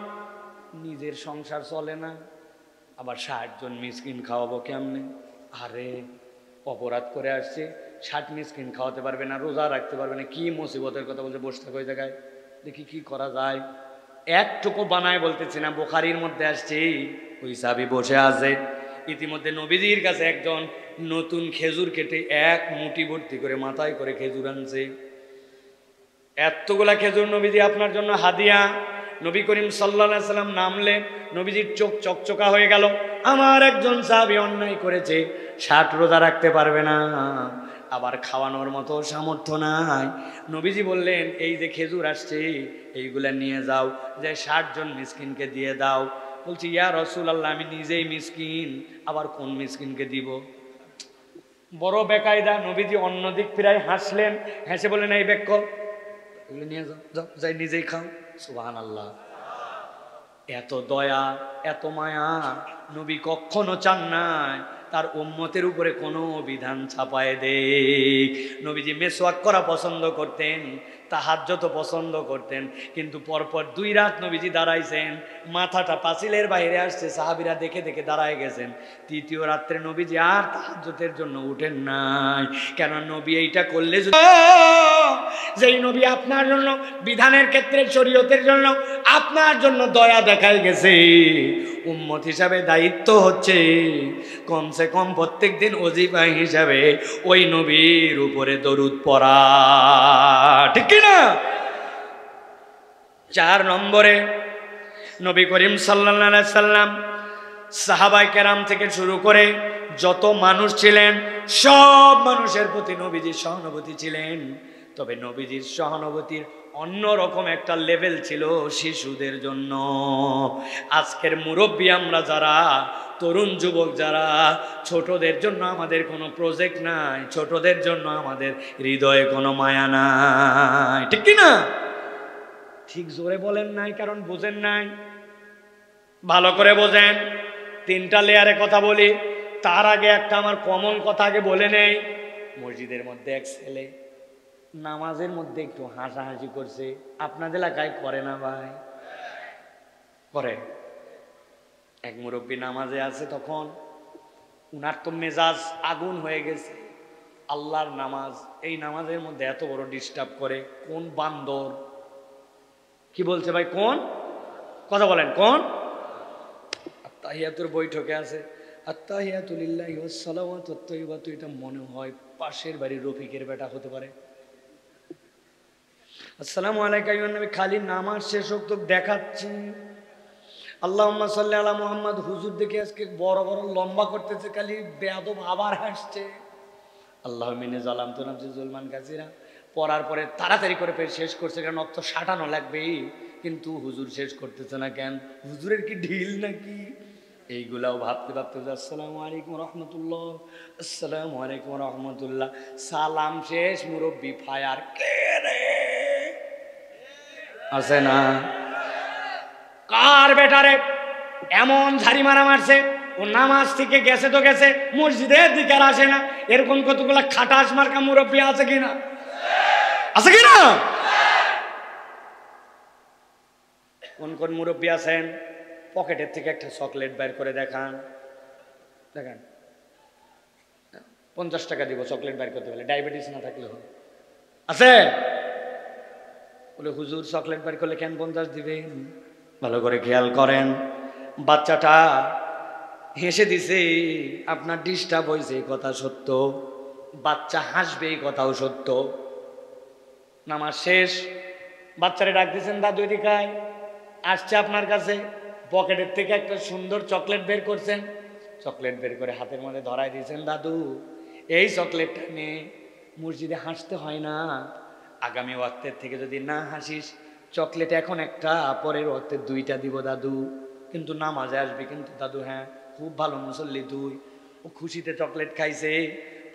নিজের সংসার চলে না, আবার 60 জন মিসকিন খাওয়াবো কেমনে? আরে অপরাধ করে আসছে, 60 মিসকিন খাওয়াতে পারবে না, রোজা রাখতে পারবে না, কি মুসিবতের কথা বলছে। বসে থাকো ওই জায়গায়, দেখি কি করা যায়। একটুকু বানায় বলতেছি না, বুখারীর মধ্যে আসছে, ওই সাহাবী বসে আছে। ইতিমধ্যে নবীজির কাছে একজন নতুন খেজুর কেটে এক মুঠি ভর্তি করে মাথায় করে খেজুর আনছে। এতগুলা খেজুর নবীজি আপনার জন্য হাদিয়া। নবী করিম সাল্লাল্লাহু আলাইহি সাল্লাম নামলে নবীজির চোখ চকচকা হয়ে গেল। আমার একজন সাহাবী অন্যায় করেছে, 60 রোজা রাখতে পারবে না, আবার খাওয়ানোর মতো সামর্থ্য নাই। নবীজি বললেন এই যে খেজুর আসছে এইগুলা নিয়ে যাও, যে 60 জন মিসকিনকে দিয়ে দাও। বলছি ইয়া রাসূলুল্লাহ, আমি নিজেই মিসকিন, আবার কোন মিসকিনকে দিব? বড় বেকায়দা। নবীজি অন্যদিক ফিরাই হাসলেন, হেসে বললেন এই ব্যাগ কর, এগুলো নিয়ে যাও, যাও যাই নিজেই খাও। সুবহানাল্লাহ। এত দয়া এত মায়া নবী কখনো চান নাই তার উম্মতের উপরে কোনো বিধান চাপায় দেখ। নবীজি মেসওয়াক করা পছন্দ করতেন, তাহাজ্জুদ পছন্দ করতেন, কিন্তু পরপর 2 রাত নবীজি দাঁড়াইছেন, মাথাটা পাঁচিলের বাইরে আসছে, সাহাবীরা দেখে দেখে দাঁড়ায় গেছেন। 3য় রাত্রে নবীজি আর তাহাজ্জুদের জন্য উঠেন নাই। কেন? নবী এইটা করলে যেই নবী আপনার জন্য বিধানের ক্ষেত্রে শরীয়তের জন্য আপনার জন্য দয়া দেখায় গেছে, উম্মত হিসাবে দায়িত্ব হচ্ছে কমসে কম প্রত্যেক দিন ওজিফা হিসাবে ওই নবীর উপরে দরুদ পড়া, ঠিক কি না? 4 নম্বরে নবী করিম সাল্লাল্লাহু আলাইহি সাল্লাম সাহাবায়ে কেরাম থেকে শুরু করে যত মানুষ ছিলেন সব মানুষের প্রতি নবীজি সহানুভূতি ছিলেন। তবে নবীজির সহানুভূতির অন্যরকম একটা লেভেল ছিল শিশুদের জন্য। আজকের মুরব্বী আমরা যারা, তরুণ যুবক যারা, ছোটদের জন্য আমাদের কোনো প্রজেক্ট নাই, ছোটদের জন্য আমাদের হৃদয়ে কোনো মায়া নাই, ঠিক কি না? ঠিক জোরে বলেন নাই, কারণ বোঝেন নাই। ভালো করে বোঝেন। 3টা লেয়ারে কথা বলি, তার আগে একটা আমার কমন কথা আগে বলে নেই। মসজিদের মধ্যে এক ছেলে নামাজের মধ্যে একটু হাসাহাসি করছে, আপনাদের এলাকায় করে না ভাই? করে। এক মুরব্বী নামাজে আছে, তখন উনার তো মেজাজ আগুন হয়ে গেছে। আল্লাহর নামাজ, এই নামাজের মধ্যে এত বড় ডিস্টার্ব করে কোন বান্দর? কি বলছে ভাই? কোন কথা বলেন? কোন? আত্তাহিয়াতুর বৈঠকে আছে, আত্তাহিয়াতু লিল্লাহি ওয়াস সালাওয়াতুত তাইয়্যিবাতু, এটা মনে হয় পাশের বাড়ির রফিকের বেটা হতে পারে। আসসালামু আলাইকা আইয়ুহান নবী, খালি নামাজ শেষ হোক তো দেখাচ্ছি আল্লাহুম্মা সাল্লি আলা মুহাম্মদ। হুজুর দেখে আজকে বড় বড় লম্বা করতেছে, খালি বেয়াদব আবার হাসছে। আল্লাহুম্মা ইন্নী যালামতু নাফসি যুলমান কাসীরা পড়ার পরে তাড়াতাড়ি করে শেষ করছে, কারণ অত সাঁটানো লাগবেই, কিন্তু হুজুর শেষ করতেছে না কেন? হুজুরের কি ঢিল নাকি? এইগুলাও ভাবতে ভাবতে আসসালামু আলাইকুম রহমতুল্লাহ, আসসালামু আলাইকুম রহমতুল্লাহ, সালাম শেষ, মুরব্বী ফায়ার। কে রে আছে না? কার বেটারে এমন ঝাড়ি মারা মারছে, ও নামাজ থেকে গেছে তো গেছে, মসজিদের দিকে আর আসে না। এরকম কতগুলা খাটাস মার্কা মুরব্বী আছে কিনা? আছে কিনা? কোন কোন মুরব্বী আছেন পকেটের থেকে একটা চকলেট বের করে দেখান, দেখান 50 টাকা দিব চকলেট বের করতে বলে, ডায়াবেটিস না থাকলে আছে? বলে হুজুর চকলেট বের করলে কেন 50 দিবেন? ভালো করে খেয়াল করেন। বাচ্চাটা হেসে দিছে, আপনার ডিস্টার্ব হয়েছে, এই কথা সত্য। বাচ্চা হাসবে, এই কথাও সত্য। নামাজ শেষ, বাচ্চারে ডাক দিয়েছেন, দাদু এদিকে আয়। আসছে আপনার কাছে, পকেটের থেকে একটা সুন্দর চকলেট বের করছেন, চকলেট বের করে হাতের মধ্যে ধরাই দিয়েছেন, দাদু এই চকলেটটা নিয়ে মসজিদে হাসতে হয় না, আগামী ওয়াক্তের থেকে যদি না হাসিস, চকলেট এখন একটা, পরের ওয়াক্তে 2টা দিব দাদু, কিন্তু নামাজে আসবি কিন্তু দাদু। হ্যাঁ, খুব ভালো মুসল্লি তুই। ও খুশিতে চকলেট খাইছে।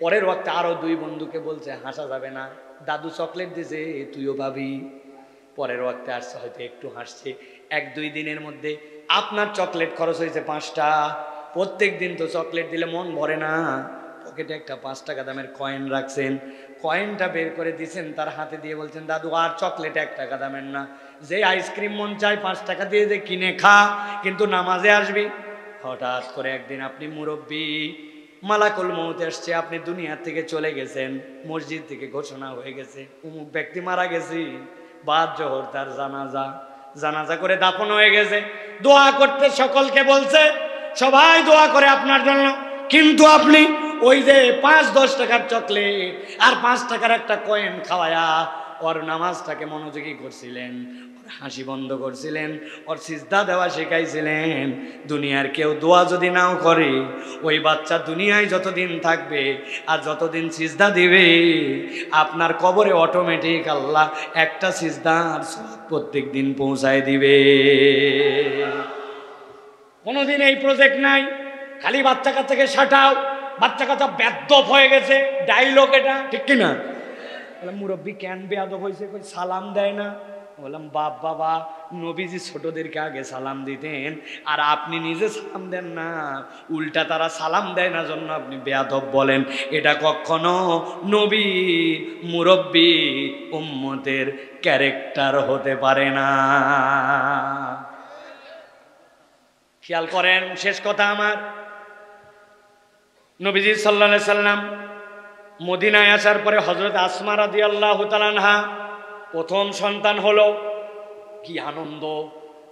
পরের ওয়াক্তে আরো 2 বন্ধুকে বলছে হাসা যাবে না, দাদু চকলেট দিছে, তুইও ভাবি। পরের ওয়াক্তে আসছে, হয়তো একটু হাসছে। 1-2 দিনের মধ্যে আপনার চকলেট খরচ হয়েছে 5টা। প্রত্যেক দিন তো চকলেট দিলে মন ভরে না, পকেটে একটা 5 টাকা দামের কয়েন রাখছেন, কয়েনটা বের করে দিয়েছেন তার হাতে দিয়ে বলছেন, দাদু আর চকলেট 1 টাকা দামের না, যে আইসক্রিম মন চায় 5 টাকা দিয়ে যে কিনে খা, কিন্তু নামাজে আসবি। হঠাৎ করে একদিন আপনি মুরব্বী, মালাকুল মউত আসছে, আপনি দুনিয়া থেকে চলে গেছেন, মসজিদ থেকে ঘোষণা হয়ে গেছে অমুক ব্যক্তি মারা গেছে, বাদ জোহর তার জানাজা করে দাফন হয়ে গেছে। দোয়া করতে সকলকে বলছে, সবাই দোয়া করে আপনার জন্য, কিন্তু আপনি ওই যে 5-10 টাকার চকলেট আর 5 টাকার একটা কয়েন খাওয়ায়া ওর নামাজটাকে মনোযোগী করছিলেন, ওর হাসি বন্ধ করছিলেন, ওর সিজদা দেওয়া শেখাইছিলেন। দুনিয়ার কেউ দোয়া যদি নাও করে, ওই বাচ্চা দুনিয়ায় যতদিন থাকবে আর যতদিন সিজদা দিবে, আপনার কবরে অটোমেটিক আল্লাহ একটা সিজদার সওয়াব প্রত্যেক দিন পৌঁছায় দিবে। কোনোদিন এই প্রজেক্ট নাই, খালি বাচ্চা কাচ্চাকে সাঁটাও, বাচ্চা কাচ্চা বেয়াদব হয়ে গেছে, ডায়লগ এটা, ঠিক কিনা? বললাম মুরব্বী কেন বেয়াদব হয়েছে? কই সালাম দেয় না। বললাম বাবা, নবীজি ছোটদেরকে আগে সালাম দিতেন আর আপনি নিজে সালাম দেন না, উল্টা তারা সালাম দেয় না জন্য আপনি বেয়াদব বলেন। এটা কখনো নবী মুরব্বী উম্মতের ক্যারেক্টার হতে পারে না। খেয়াল করেন, শেষ কথা আমার, নবীজি সাল্লাল্লাহু আলাইহি সাল্লাম মদিনায় আসার পরে হযরত আসমা রাদিয়াল্লাহু তাআলা আনহা প্রথম সন্তান হলো। কি আনন্দ!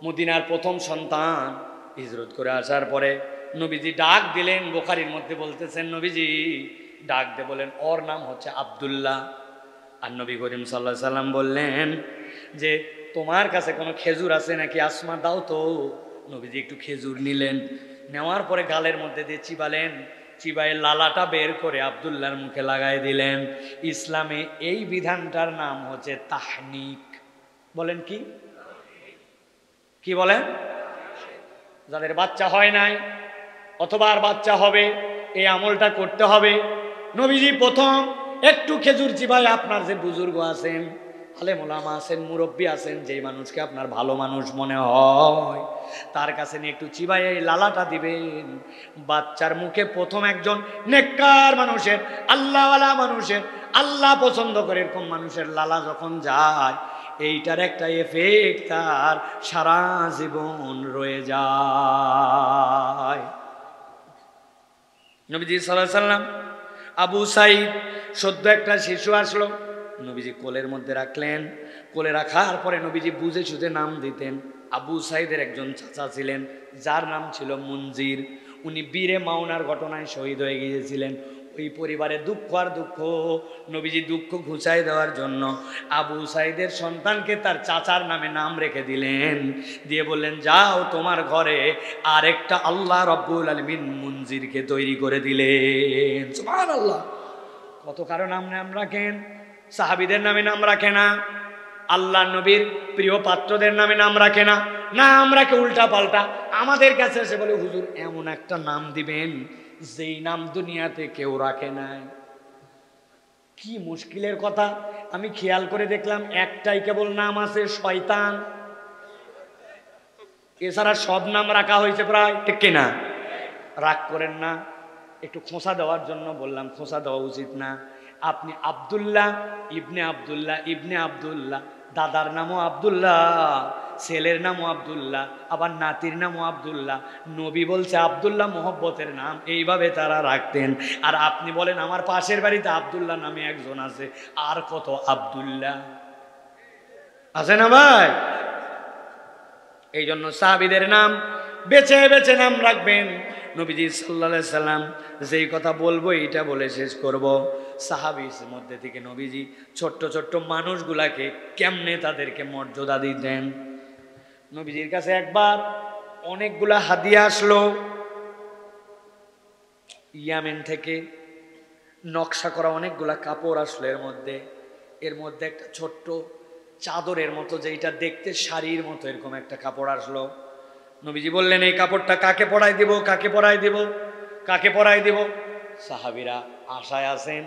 মদিনার প্রথম সন্তান হিজরত করে আসার পরে নবীজি ডাক দিলেন, বুখারীর মধ্যে বলতেছেন নবীজি ডাক দিয়ে বলেন ওর নাম হচ্ছে আব্দুল্লাহ। আর নবী করিম সাল্লাল্লাহু আলাইহি সাল্লাম বললেন যে তোমার কাছে কোনো খেজুর আছে নাকি, আসমা দাও তো। নবীজি একটু খেজুর নিলেন, নেওয়ার পরে গালের মধ্যে দিয়ে চিবালেন, চিবায়ে লালাটা বের করে আব্দুল্লাহর মুখে লাগাই দিলেন। ইসলামে এই বিধানটার নাম হচ্ছে তাহনিক। বলেন কি কি বলেন? যাদের বাচ্চা হয় নাই অথবা আর বাচ্চা হবে, এই আমলটা করতে হবে। নবীজি প্রথম একটু খেজুর চিবায়, আপনার যে বুজুর্গ আছেন, আলেম ওলামা আছেন, মুরব্বী আছেন, যেই মানুষকে আপনার ভালো মানুষ মনে হয় তার কাছে নিয়ে একটু চিবাইয়ে লালাটা দিবেন। বাচ্চার মুখে প্রথম একজন নেককার মানুষের, আল্লাহওয়ালা মানুষের, আল্লাহ পছন্দ করে এরকম মানুষের লালা যখন যায়, এইটার একটা এফেক্ট তার সারা জীবন রয়ে যায়। নবীজি সাল্লাল্লাহু আলাইহি সাল্লাম আবু সাঈদ, সদ্য একটা শিশু আসলো, নবীজি কোলের মধ্যে রাখলেন। কোলে রাখার পরে নবীজি বুঝে সুঝে নাম দিতেন। আবু সাঈদের একজন চাচা ছিলেন যার নাম ছিল মুনজির, উনি বীরে মাওনার ঘটনায় শহীদ হয়ে গিয়েছিলেন। ওই পরিবারে দুঃখ আর দুঃখ, নবীজি দুঃখ ঘুচাই দেওয়ার জন্য আবু সাঈদের সন্তানকে তার চাচার নামে নাম রেখে দিলেন, দিয়ে বললেন যাও তোমার ঘরে আরেকটা আল্লাহ রব্বুল আলামিন মুনজিরকে তৈরি করে দিলেন। সুবহানাল্লাহ! কত কারো নাম রাখেন, সাহাবীদের নামে নাম রাখে না, আল্লাহ নবীর প্রিয় পাত্রদের নামে নাম রাখে না, নাম রাখে উল্টা পাল্টা। আমাদের কাছে এসে বলে হুজুর এমন একটা নাম দিবেন যেই নাম দুনিয়াতে কেউ রাখে নাই। কি মুশকিলের কথা! আমি খেয়াল করে দেখলাম একটাই কেবল নাম আছে, শয়তান। এছাড়া সব নাম রাখা হয়েছে প্রায়, ঠিক কিনা? রাগ করেন না, একটু খোঁচা দেওয়ার জন্য বললাম, খোঁচা দেওয়া উচিত না। আপনি আব্দুল্লাহ ইবনে আব্দুল্লাহ ইবনে আব্দুল্লাহ, দাদার নামও আব্দুল্লাহ, ছেলের নামও আব্দুল্লাহ, আবার নাতির নামও আব্দুল্লাহ। নবী বলছে আব্দুল্লাহ মোহব্বতের নাম, এইভাবে তারা রাখতেন। আর আপনি বলেন আমার পাশের বাড়িতে আব্দুল্লাহ নামে একজন আছে, আর কত আব্দুল্লাহ আছে না ভাই? এই জন্য সাহাবীদের নাম বেছে বেছে নাম রাখবেন। নবীজি সাল্লাল্লাহু আলাইহি সাল্লাম যেই কথা বলবো এইটা বলে শেষ করব। সাহাবীদের মধ্যে থেকে নবীজি ছোট্ট ছোট্ট মানুষগুলাকে কেমনে তাদেরকে মর্যাদা দিতেন। নবীজির কাছে একবার অনেকগুলা হাদিয়া আসলো ইয়ামেন থেকে, নকশা করা অনেকগুলা কাপড় আসলো। এর মধ্যে একটা ছোট্ট চাদরের মতো, যেটা দেখতে শাড়ির মতো এরকম একটা কাপড় আসলো। নবীজি বললেন এই কাপড়টা কাকে পরাই দিব, কাকে পরাই দিব, কাকে পরাই দিব? সাহাবীরা আশায় আছেন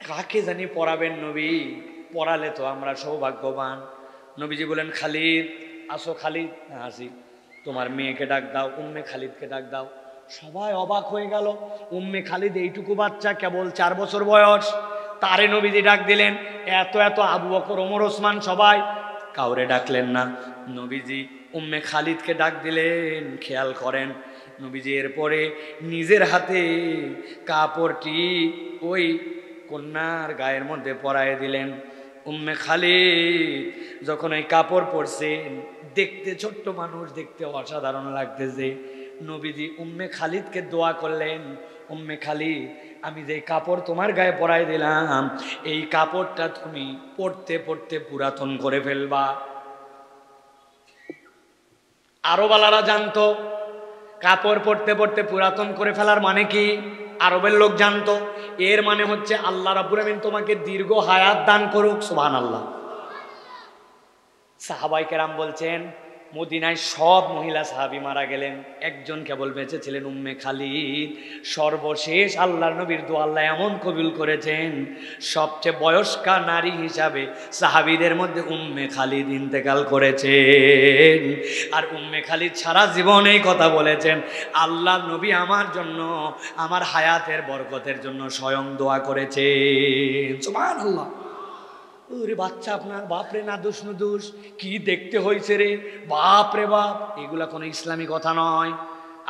কাকে জানি পরাবেন নবী, পরালে তো আমরা সৌভাগ্যবান। নবীজি বলেন খালিদ, আসো খালিদ। আসি। তোমার মেয়েকে ডাক দাও, উম্মে খালিদকে ডাক দাও। সবাই অবাক হয়ে গেল। উম্মে খালিদ এইটুকু বাচ্চা, কেবল 4 বছর বয়স, তারে নবীজি ডাক দিলেন। এত এত আবু বকর, ওমর, ওসমান সবাই, কাউরে ডাকলেন না। নবীজি উম্মে খালিদকে ডাক দিলেন। খেয়াল করেন, নবীজি এরপরে নিজের হাতে কাপড়টি ওই কন্যার গায়ের মধ্যে পরায় দিলেন। উম্মে খালিদ যখন ওই কাপড় পরছেন, দেখতে ছোট্ট মানুষ, দেখতে অসাধারণ লাগতেছে। নবীজি উম্মে খালিদকে দোয়া করলেন, উম্মে খালিদ, আমি যে কাপড় তোমার গায়ে পরায় দিলাম, এই কাপড়টা তুমি পরতে পরতে পুরাতন করে ফেলবা। আরবওয়ালারা জানতো কাপড় পরতে পরতে পুরাতন করে ফেলার মানে কি, আরবের লোক জানতো। এর মানে হচ্ছে আল্লাহ রাব্বুল আমিন তোমাকে দীর্ঘ হায়াত দান করুক, সুবহানাল্লাহ। সাহাবায়ে কেরাম বলছেন, মদিনায় সব মহিলা সাহাবী মারা গেলেন, একজন কেবল বেঁচে ছিলেন, উম্মে খালিদ। সর্বশেষ আল্লাহর নবীর দোয়া আল্লাহ এমন কবুল করেছেন, সবচেয়ে বয়স্কা নারী হিসাবে সাহাবীদের মধ্যে উম্মে খালিদ ইন্তেকাল করেছেন। আর উম্মে খালিদ সারা জীবন এই কথা বলেছেন, আল্লাহর নবী আমার জন্য, আমার হায়াতের বরকতের জন্য স্বয়ং দোয়া করেছেন, সুবহানাল্লাহ। ওরে বাচ্চা আপনার, বাপরে না দোষ নুদোষ, কি দেখতে হয়েছে রে, বাপরে বাপ, এগুলা কোনো ইসলামী কথা নয়।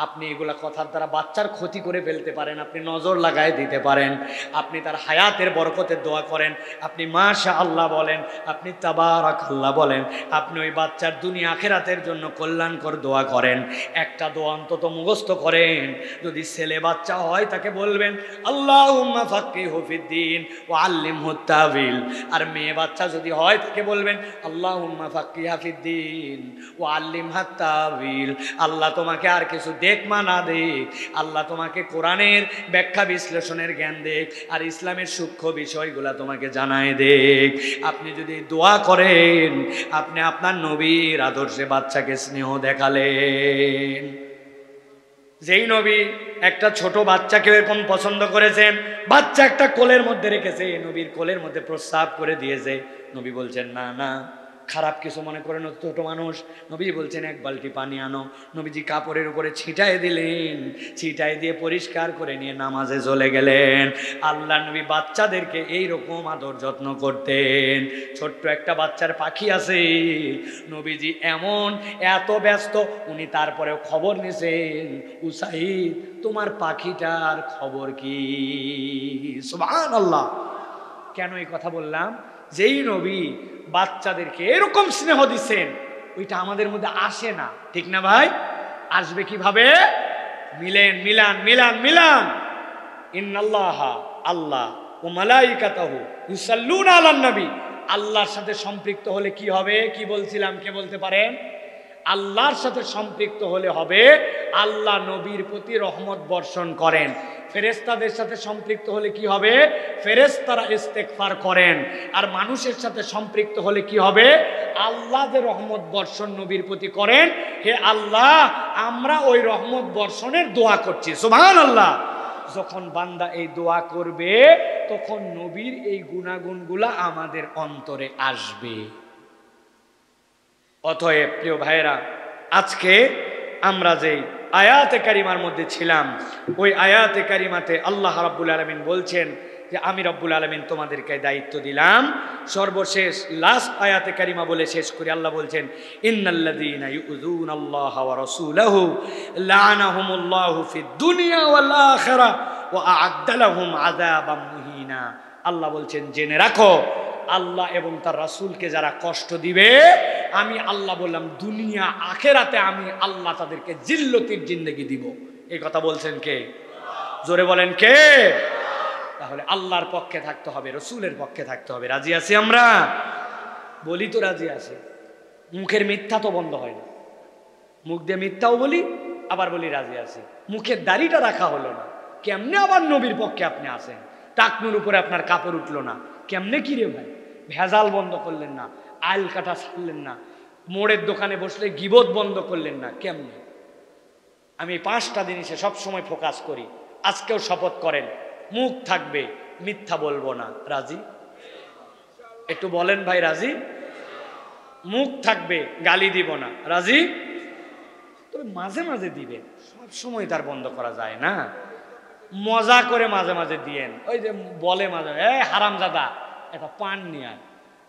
আপনি এগুলা কথার দ্বারা বাচ্চার ক্ষতি করে ফেলতে পারেন, আপনি নজর লাগায় দিতে পারেন, আপনি তার হায়াতের বরকতের দোয়া করেন, আপনি মাশাআল্লাহ বলেন, আপনি তাবারাকাল্লাহ বলেন, আপনি ওই বাচ্চার দুনিয়া আখিরাতের জন্য কল্যাণকর দোয়া করেন। একটা দোয়া অন্তত মুখস্থ করেন। যদি ছেলে বাচ্চা হয় তাকে বলবেন আল্লাহুম্মা ফাক্কিহু ফিদ্দীন ওয়া আল্লিমহুত তাওয়িল। আর মেয়ে বাচ্চা যদি হয় তাকে বলবেন আল্লাহুম্মা ফাক্কিহা ফিদ্দীন ওয়া আল্লিমহাত তাওয়িল। আল্লাহ তোমাকে আর কিছু দেখ মা না দেখ, আল্লাহ তোমাকে কোরআনের ব্যাখ্যা বিশ্লেষণের জ্ঞান দেখ, আর ইসলামের সূক্ষ্ম বিষয়গুলা তোমাকে জানায় দেখ। আপনি যদি দোয়া করেন, আপনি আপনার নবীর আদর্শে বাচ্চাকে স্নেহ দেখালেন। যেই নবী একটা ছোট বাচ্চাকে এরকম পছন্দ করেছেন, বাচ্চা একটা কোলের মধ্যে রেখেছে, নবীর কোলের মধ্যে প্রস্রাব করে দিয়েছে, নবী বলছেন না না, খারাপ কিছু মনে করেন, ছোট মানুষ। নবী বলছেন এক বালতি পানি আনো। নবীজি কাপড়ের উপরে ছিটায় দিলেন, ছিটায় দিয়ে পরিষ্কার করে নিয়ে নামাজে চলে গেলেন। আল্লাহ নবী বাচ্চাদেরকে এইরকম আদর যত্ন করতেন। ছোট্ট একটা বাচ্চার পাখি আছে, নবীজি এমন এত ব্যস্ত, উনি তারপরেও খবর নিছেন, উসাইদ তোমার পাখিটার খবর কি, সুবহানাল্লাহ। কেন এই কথা বললাম? যেই নবী বাচ্চাদেরকে এরকম স্নেহ দিচ্ছেন, ওইটা আমাদের মধ্যে আসে না, ঠিক না ভাই? আসবে কিভাবে? মিলেন, মিলান, মিলান, মিলান। ইন্নাল্লাহা, আল্লাহ, ও মালাইকাতাহু ইউসাল্লুনা আলান নবী। আল্লাহর সাথে সম্পৃক্ত হলে কি হবে? কি বলছিলাম, কে বলতে পারেন? আল্লাহর সাথে সম্পৃক্ত হলে হবে আল্লাহ নবীর প্রতি রহমত বর্ষণ করেন। ফেরেশতাদের সাথে সম্পৃক্ত হলে কি হবে? ফেরেশতারা ইস্তেগফার করেন। আর মানুষের সাথে সম্পৃক্ত হলে কি হবে? আল্লাহ যে রহমত বর্ষণ নবীর প্রতি করেন, হে আল্লাহ আমরা ওই রহমত বর্ষণের দোয়া করছি, সুবহানাল্লাহ। যখন বান্দা এই দোয়া করবে, তখন নবীর এই গুণাগুণগুলা আমাদের অন্তরে আসবে। অতএব প্রিয় ভাইয়েরা, আজকে আমরা যেই আয়াতে কারিমার মধ্যে ছিলাম, ওই আয়াতে কারিমাতে আল্লাহ রাব্বুল আলামিন বলছেন যে আমি রব্বুল আলামিন তোমাদেরকে দায়িত্ব দিলাম। সর্বশেষ লাস্ট আয়াতে কারিমা বলে শেষ করি। আল্লাহ বলছেন ইন্নাল্লাযীনা ইউযুনাল্লাহা ওয়া রাসূলাহু লাআনাহুমুল্লাহু ফিদ দুনিয়া ওয়াল আখিরাহ ওয়া আ'আদ্দা লাহুম আযাবাম মুহিনা। আল্লাহ বলছেন জেনে রাখো, আল্লাহ এবং তার রাসূলকে যারা কষ্ট দিবে, আমি আল্লাহ বললাম দুনিয়া আখিরাতে আমি আল্লাহ তাদেরকে জিল্লতির জিন্দেগি দিব। এই কথা বলছেন কে? জোরে বলেন কে? তাহলে আল্লাহর পক্ষে থাকতে হবে, রসুলের পক্ষে থাকতে হবে। রাজি আছি আমরা? বলি তো রাজি আছি। মুখের মিথ্যা তো বন্ধ হয় না, মুখ দিয়ে মিথ্যাও বলি, আবার বলি রাজি আছি। মুখের দাড়িটা রাখা হলো না, কেমনে আবার নবীর পক্ষে আপনি আসেন? টাকনুর উপরে আপনার কাপড় উঠলো না, কেমনে কি রে ভাই? ভেজাল বন্ধ করলেন না, আইল কাটা ছাড়লেন না, মোড়ের দোকানে বসলে গিবত বন্ধ করলেন না, কেমনে? আমি 5টা জিনিসে সবসময় ফোকাস করি। আজকেও শপথ করেন, মুখ থাকবে, মিথ্যা বলবো না। রাজি? একটু বলেন ভাই, রাজি? মুখ থাকবে, গালি দিব না। রাজি? তবে মাঝে মাঝে দিবেন, সব সময় তার বন্ধ করা যায় না। মজা করে মাঝে মাঝে দিয়েন। ওই যে বলে মাঝে, এই হারামজাদা একটা পান নিয়ে আয়।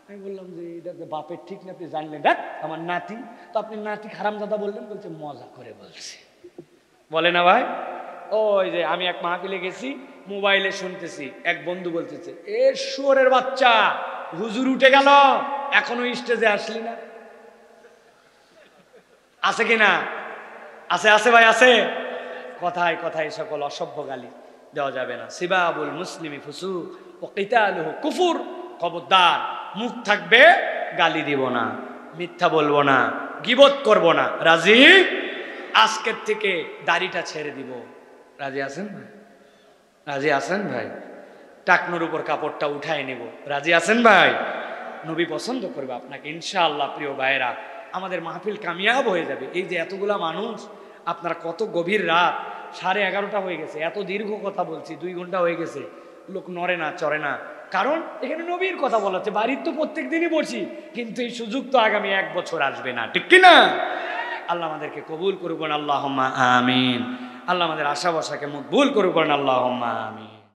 আমি বললাম যে এটা বাপের ঠিক না, আপনি জানলেন দেখ আমার নাতি, তো আপনি নাতি হারামজাদা বললেন। বলছে মজা করে বলছে, বলে না ভাই? ওই যে আমি এক মাহফিলে গেছি, মোবাইলে শুনতেছি, এক বন্ধু বলতেছে, এ শুয়োরের বাচ্চা, হুজুর উঠে গেল, এখনো স্টেজে আসলি না। আছে কিনা? আছে, আছে ভাই, আছে। কথায় কথায় সকল অসভ্য গালি দেওয়া যাবে না। সিবাবুল মুসলিমি ফুসুক ওয়া কিতালুহু কুফর। খবরদার, মুখ থাকবে, গালি দিব না, মিথ্যা বলবো না, গীবত করব না। রাজি? আজকের থেকে দাড়িটা ছেড়ে দিব। রাজি আছেন ভাই? রাজি আছেন ভাই? টাকনুর উপর কাপড়টা উঠায় নেব। রাজি আছেন ভাই? নবী পছন্দ করবে আপনাকে ইনশাআল্লাহ। প্রিয় ভাইরা, আমাদের মাহফিল কামিয়াব হয়ে যাবে। এই যে এতগুলা মানুষ, আপনারা কত গভীর রাত, 11:30 হয়ে গেছে, এত দীর্ঘ কথা বলছি, 2 ঘন্টা হয়ে গেছে, লোক নড়ে না চড়ে না। কারণ এখানে নবীর কথা বলা হচ্ছে। বাড়ির তো প্রত্যেক দিনই বসি, কিন্তু এই সুযোগ তো আগামী 1 বছর আসবে না, ঠিক কিনা? আল্লাহ আমাদেরকে কবুল করুন, আল্লাহুম্মা আমিন। আল্লাহ আমাদের আশা ভরসাকে মকবুল করুন, আল্লাহুম্মা আমিন।